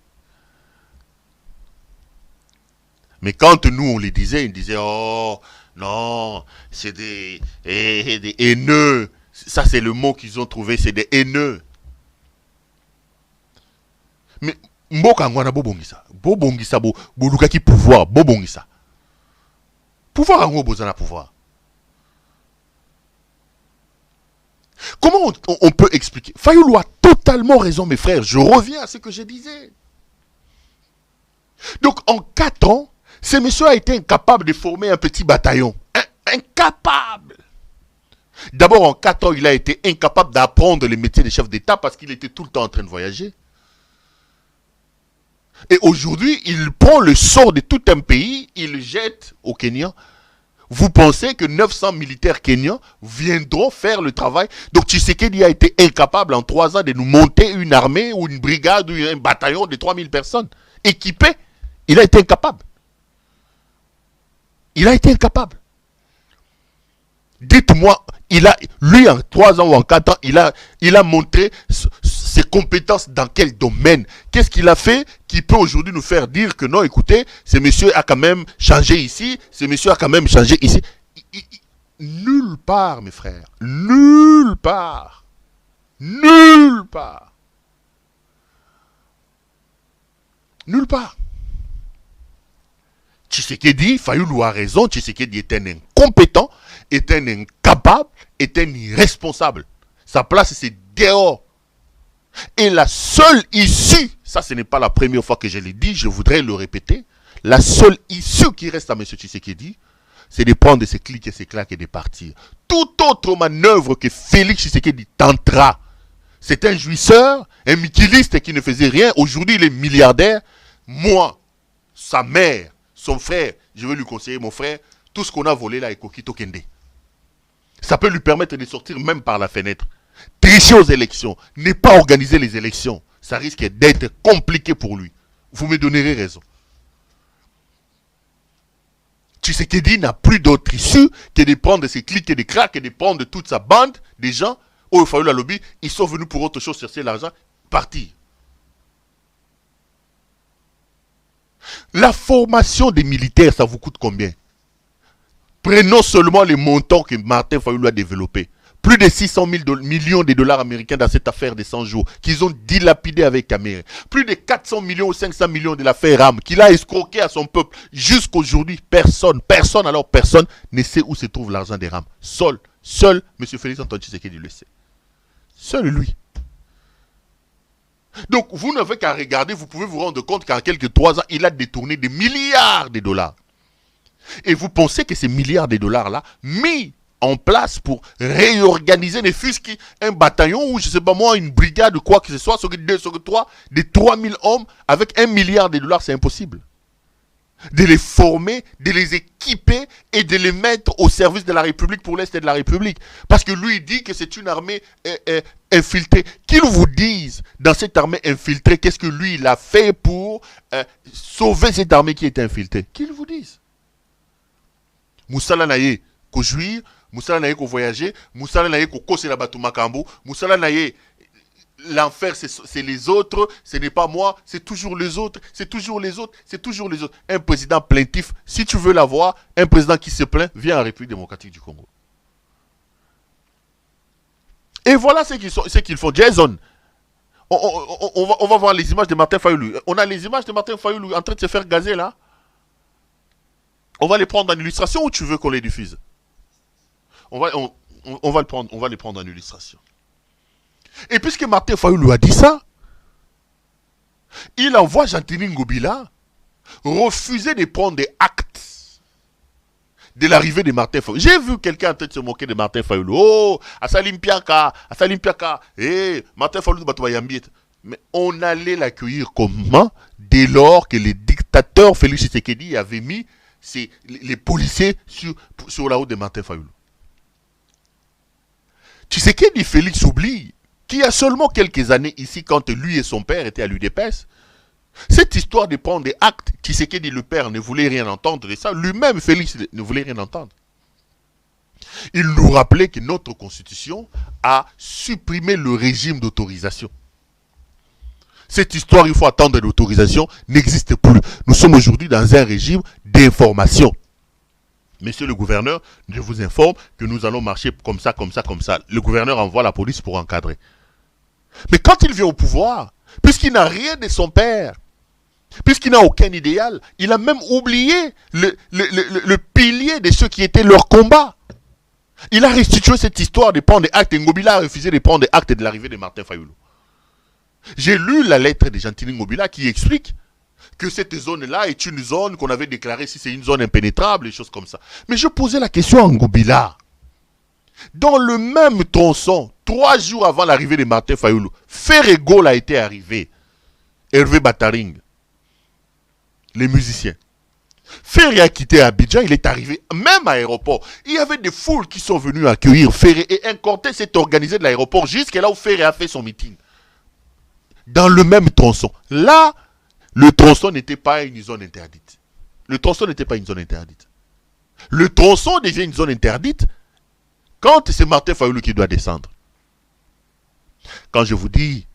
Mais quand nous, on les disait, ils disaient, oh, non, c'est des haineux. Ça, c'est le mot qu'ils ont trouvé, c'est des haineux. Mais, mboka ngwana bobongisa. Bobongisa, bolukaki pouvoir, bobongisa. Pouvoir en gros, bozana pouvoir. Comment on peut expliquer? Fayoulou a totalement raison, mes frères. Je reviens à ce que je disais. Donc, en 4 ans, ce monsieur a été incapable de former un petit bataillon. Incapable. D'abord, en 4 ans, il a été incapable d'apprendre les métiers de chef d'État parce qu'il était tout le temps en train de voyager. Et aujourd'hui, il prend le sort de tout un pays, il le jette au Kenya. Vous pensez que 900 militaires kenyans viendront faire le travail? Donc Tshisekedi a été incapable en 3 ans de nous monter une armée ou une brigade ou un bataillon de 3000 personnes équipés. Il a été incapable. Il a été incapable. Dites-moi, lui en 3 ans ou en 4 ans, il a montré ses compétences dans quel domaine? Qu'est-ce qu'il a fait qui peut aujourd'hui nous faire dire que non, écoutez, ce monsieur a quand même changé ici, ce monsieur a quand même changé ici. Nulle part, mes frères. Nulle part. Nulle part. Nulle part. Tshisekedi, Fayoulou a raison, Tshisekedi est un incompétent, est un incapable, est un irresponsable. Sa place, c'est dehors. Et la seule issue, ça ce n'est pas la première fois que je l'ai dit, je voudrais le répéter, la seule issue qui reste à M. Tshisekedi, c'est de prendre ses clics et ses claques et de partir. Toute autre manœuvre que Félix Tshisekedi tentera, c'est un jouisseur, un mikiliste qui ne faisait rien, aujourd'hui il est milliardaire, moi, sa mère, son frère, je vais lui conseiller, mon frère, tout ce qu'on a volé là est Kokito Kende. Ça peut lui permettre de sortir même par la fenêtre. Tricher aux élections, ne pas organiser les élections, ça risque d'être compliqué pour lui. Vous me donnerez raison. Tshisekedi n'a plus d'autre issue que de prendre ses clics et des cracks et de prendre toute sa bande des gens. Oh, il a eu la lobby, ils sont venus pour autre chose chercher l'argent, partir. La formation des militaires, ça vous coûte combien? Prenons seulement les montants que Martin Fayulu a développés. Plus de 600 millions de dollars américains dans cette affaire des 100 jours qu'ils ont dilapidé avec Caméré. Plus de 400 millions ou 500 millions de l'affaire RAM qu'il a escroqué à son peuple. Jusqu'aujourd'hui, personne ne sait où se trouve l'argent des RAM. Seul M. Félix Antoine Tshisekedi le sait. Seul lui. Donc, vous n'avez qu'à regarder, vous pouvez vous rendre compte qu'en quelques 3 ans, il a détourné des milliards de dollars. Et vous pensez que ces milliards de dollars-là, mis en place pour réorganiser ne fût-ce qu'un bataillon ou je sais pas moi, une brigade ou quoi que ce soit, sur 2, sur 3, des 3000 hommes avec 1 milliard de dollars, c'est impossible. De les former, de les équiper et de les mettre au service de la République pour l'Est de la République. Parce que lui, il dit que c'est une armée infiltrée. Qu'ils vous disent, dans cette armée infiltrée, qu'est-ce que lui, il a fait pour sauver cette armée qui est infiltrée. Qu'ils vous disent. Moussala Naye, ko jouir, Moussala Naye ko voyager, Moussala Naye ko kose la batou makambo, Moussala Naye, l'enfer c'est les autres, ce n'est pas moi, c'est toujours les autres, c'est toujours les autres, c'est toujours les autres. Un président plaintif, si tu veux l'avoir, un président qui se plaint, viens en République démocratique du Congo. Et voilà ce qu'ils font. Jason, on va voir les images de Martin Fayulu. On a les images de Martin Fayulu en train de se faire gazer là. On va les prendre en illustration ou tu veux qu'on les diffuse? On va les prendre en illustration. Et puisque Martin Fayulu a dit ça, il envoie Jean-Denis Ngobila refuser de prendre des actes de l'arrivée de Martin Fayulu. J'ai vu quelqu'un en train de se moquer de Martin Fayulu. Oh, Asalim Piaka, Martin Fayulu Batoyambi. Mais on allait l'accueillir comment dès lors que le dictateur Félix Tshisekedi avait mis les policiers sur la route de Martin Fayulu. Tshisekedi Félix oublie qu'il y a seulement quelques années ici, quand lui et son père étaient à l'UDPS, cette histoire de prendre des actes, Tshisekedi le père ne voulait rien entendre de ça, lui-même Félix ne voulait rien entendre. Il nous rappelait que notre constitution a supprimé le régime d'autorisation. Cette histoire, il faut attendre l'autorisation, n'existe plus. Nous sommes aujourd'hui dans un régime d'information. Monsieur le gouverneur, je vous informe que nous allons marcher comme ça, comme ça, comme ça. Le gouverneur envoie la police pour encadrer. Mais quand il vient au pouvoir, puisqu'il n'a rien de son père, puisqu'il n'a aucun idéal, il a même oublié le pilier de ceux qui étaient leur combat. Il a restitué cette histoire de prendre des actes. Ngobila a refusé de prendre des actes de l'arrivée de Martin Fayulu. J'ai lu la lettre de Jean-Denis Ngobila qui explique que cette zone-là est une zone qu'on avait déclarée si c'est une zone impénétrable, des choses comme ça. Mais je posais la question à Ngobila. Dans le même tronçon, 3 jours avant l'arrivée de Martin Fayulu, Ferrégol a été arrivé. Hervé Bataring, les musiciens. Ferré a quitté Abidjan, il est arrivé même à l'aéroport. Il y avait des foules qui sont venues accueillir Ferré et un cortège s'est organisé de l'aéroport jusqu'à là où Ferré a fait son meeting. Dans le même tronçon. Là, le tronçon n'était pas une zone interdite. Le tronçon n'était pas une zone interdite. Le tronçon devient une zone interdite quand c'est Martin Fayulu qui doit descendre. Quand je vous dis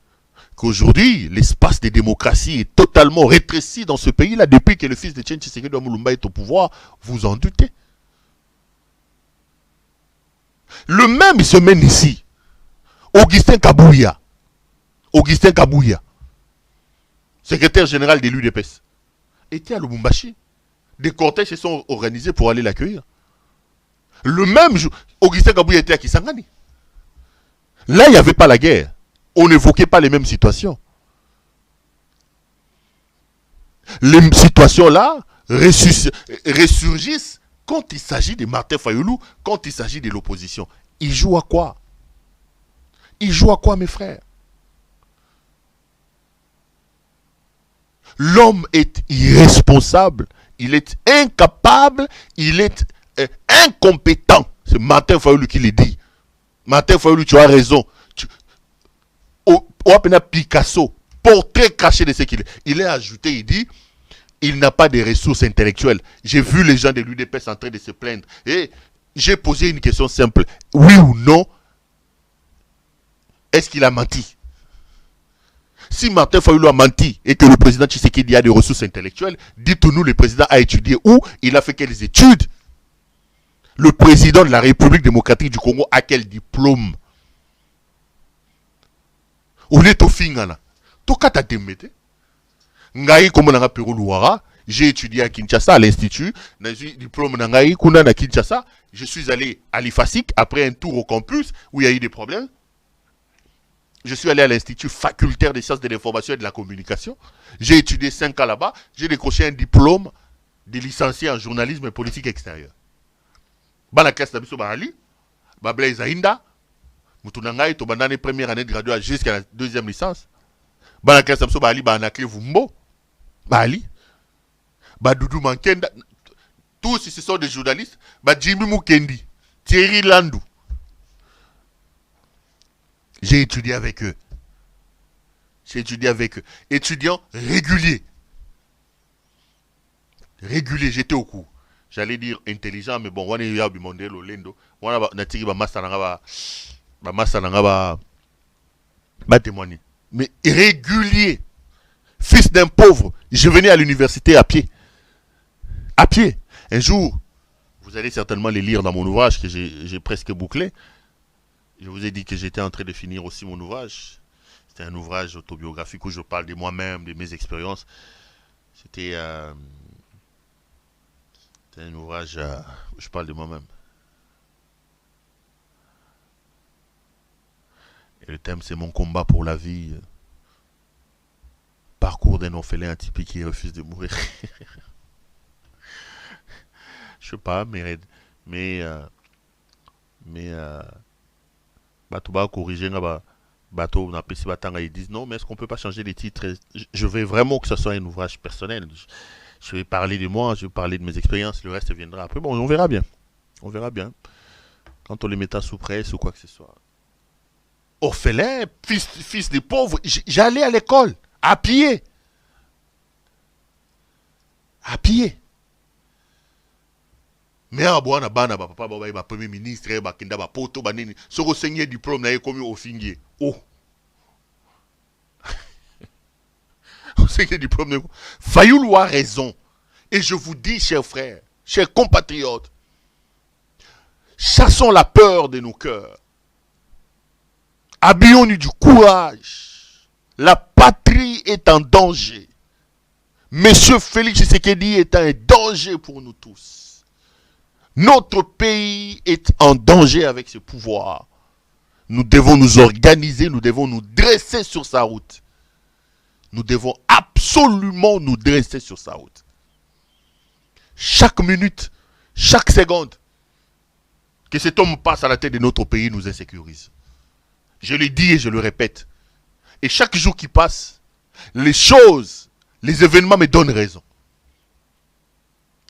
qu'aujourd'hui, l'espace de démocratie est totalement rétréci dans ce pays-là, depuis que le fils de Tchétché Tshisekedi Moulumba est au pouvoir, vous en doutez. Le même se mène ici. Augustin Kabouya, secrétaire général de l'UDPS, était à Lubumbashi. Des cortèges se sont organisés pour aller l'accueillir. Le même jour, Augustin Kabouya était à Kisangani. Là, il n'y avait pas la guerre. On n'évoquait pas les mêmes situations. Les situations-là ressurgissent quand il s'agit de Martin Fayulu, quand il s'agit de l'opposition. Il joue à quoi? Il joue à quoi, mes frères? L'homme est irresponsable, il est incapable, il est incompétent. C'est Martin Fayulu qui le dit. Martin Fayulu, tu as raison. Picasso, portrait caché de ce qu'il est. Il est ajouté, il dit, il n'a pas de ressources intellectuelles. J'ai vu les gens de l'UDPS en train de se plaindre. Et j'ai posé une question simple. Oui ou non, est-ce qu'il a menti? Si Martin Fayulu a menti et que le président Tshisekedi a des ressources intellectuelles, dites-nous, le président a étudié où? Il a fait quelles études? Le président de la République démocratique du Congo a quel diplôme? On est au fingana. Tokata temete. Ngai comme nanga Pero Louara, j'ai étudié à Kinshasa à l'institut, j'ai diplôme nangai kuna na Kinshasa, je suis allé à l'IFASIC après un tour au campus où il y a eu des problèmes. Je suis allé à l'institut facultaire des sciences de l'information et de la communication. J'ai étudié 5 ans là-bas, j'ai décroché un diplôme de licencié en journalisme et politique extérieure. Bana classe d'Abisso Bahali, Bablaise Aïnda, Moutounangaï, Tobandane première année de graduat jusqu'à la deuxième licence. Bana classe d'Abisso Bahali, Banakle Vumbo, Bahali, Badoudou Mankenda, tous ce sont des journalistes, Jimmy Mukendi, Thierry Landou. J'ai étudié avec eux. Étudiants réguliers. J'étais au cours. J'allais dire intelligent, mais bon, on est là, Bimondelo, Lendo. On a natiri ba massa nanga ba témoigner. Mais régulier. Fils d'un pauvre, je venais à l'université à pied. À pied. Un jour, vous allez certainement les lire dans mon ouvrage que j'ai presque bouclé. Je vous ai dit que j'étais en train de finir aussi mon ouvrage. C'était un ouvrage autobiographique où je parle de moi-même, de mes expériences. C'était un ouvrage où je parle de moi-même. Et le thème, c'est mon combat pour la vie. Parcours d'un orphelin atypique qui refuse de mourir. Je sais pas, mais bateau va corriger bateau n'a pas si batanga, ils disent non, mais est-ce qu'on peut pas changer les titres? Je veux vraiment que ce soit un ouvrage personnel. Je vais parler de moi, je vais parler de mes expériences, le reste viendra après. Bon, on verra bien. Quand on les mettra sous presse ou quoi que ce soit. Orphelin, fils des pauvres, j'allais à l'école, à pied. Mais à boire na bana papa ba premier ministre ba kinda ba poto ba nini soko seigneur diplôme na comme au fingier. Oh. Seigneur diplôme. Fayulu a raison. Et je vous dis, chers frères, chers compatriotes, chassons la peur de nos cœurs. Habillons-nous du courage. La patrie est en danger. Monsieur Félix Tshisekedi est un danger pour nous tous. Notre pays est en danger avec ce pouvoir. Nous devons nous organiser, nous devons nous dresser sur sa route. Nous devons absolument nous dresser sur sa route. Chaque minute, chaque seconde que cet homme passe à la tête de notre pays nous insécurise. Je le dis et je le répète. Et chaque jour qui passe, les choses, les événements me donnent raison.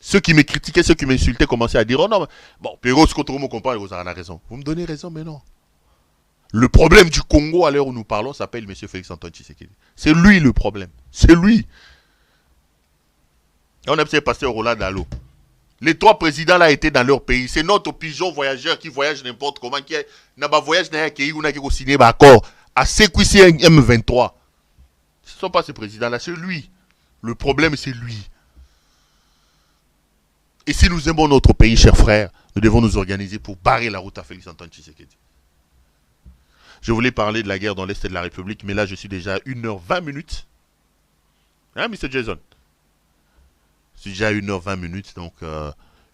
Ceux qui me critiquaient, ceux qui m'insultaient commençaient à dire « Oh non, bon, Pero, ce qu'on me comprend, vous avez raison. » Vous me donnez raison, mais non. Le problème du Congo, à l'heure où nous parlons, s'appelle M. Félix-Antoine Tshisekedi. C'est lui le problème. C'est lui. Et on a passé pasteur Roland Dalo. Les 3 présidents là étaient dans leur pays. C'est notre pigeon voyageur qui voyage n'importe comment, qui n'a pas voyage n'a qui a signé un accord à CQC M23. Ce ne sont pas ces présidents-là, c'est lui. Le problème, c'est lui. Et si nous aimons notre pays, chers frères, nous devons nous organiser pour barrer la route à Félix-Antoine Tshisekedi. Je voulais parler de la guerre dans l'Est de la République, mais là, je suis déjà à 1h20. Hein, Mr. Jason? Je suis déjà à 1h20, donc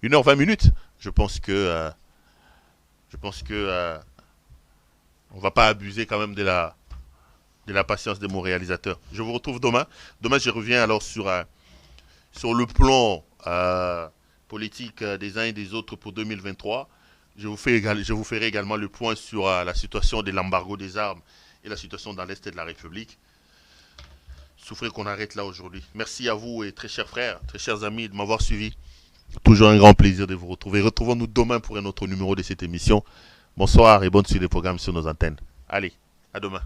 1h20, je pense que on va pas abuser quand même de la patience de mon réalisateur. Je vous retrouve demain. Demain, je reviens alors sur le plan politique des uns et des autres pour 2023. Je vous ferai également le point sur la situation de l'embargo des armes et la situation dans l'Est de la République. Souffrez qu'on arrête là aujourd'hui. Merci à vous et très chers frères, très chers amis de m'avoir suivi. Toujours un grand plaisir de vous retrouver. Retrouvons-nous demain pour un autre numéro de cette émission. Bonsoir et bonne suite des programmes sur nos antennes. Allez, à demain.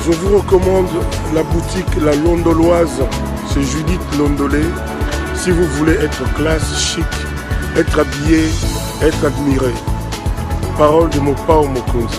Je vous recommande la boutique La Londoloise, c'est Judith Londolé. Si vous voulez être classe, chic, être habillé, être admiré. Parole de Mopao Mokonzi.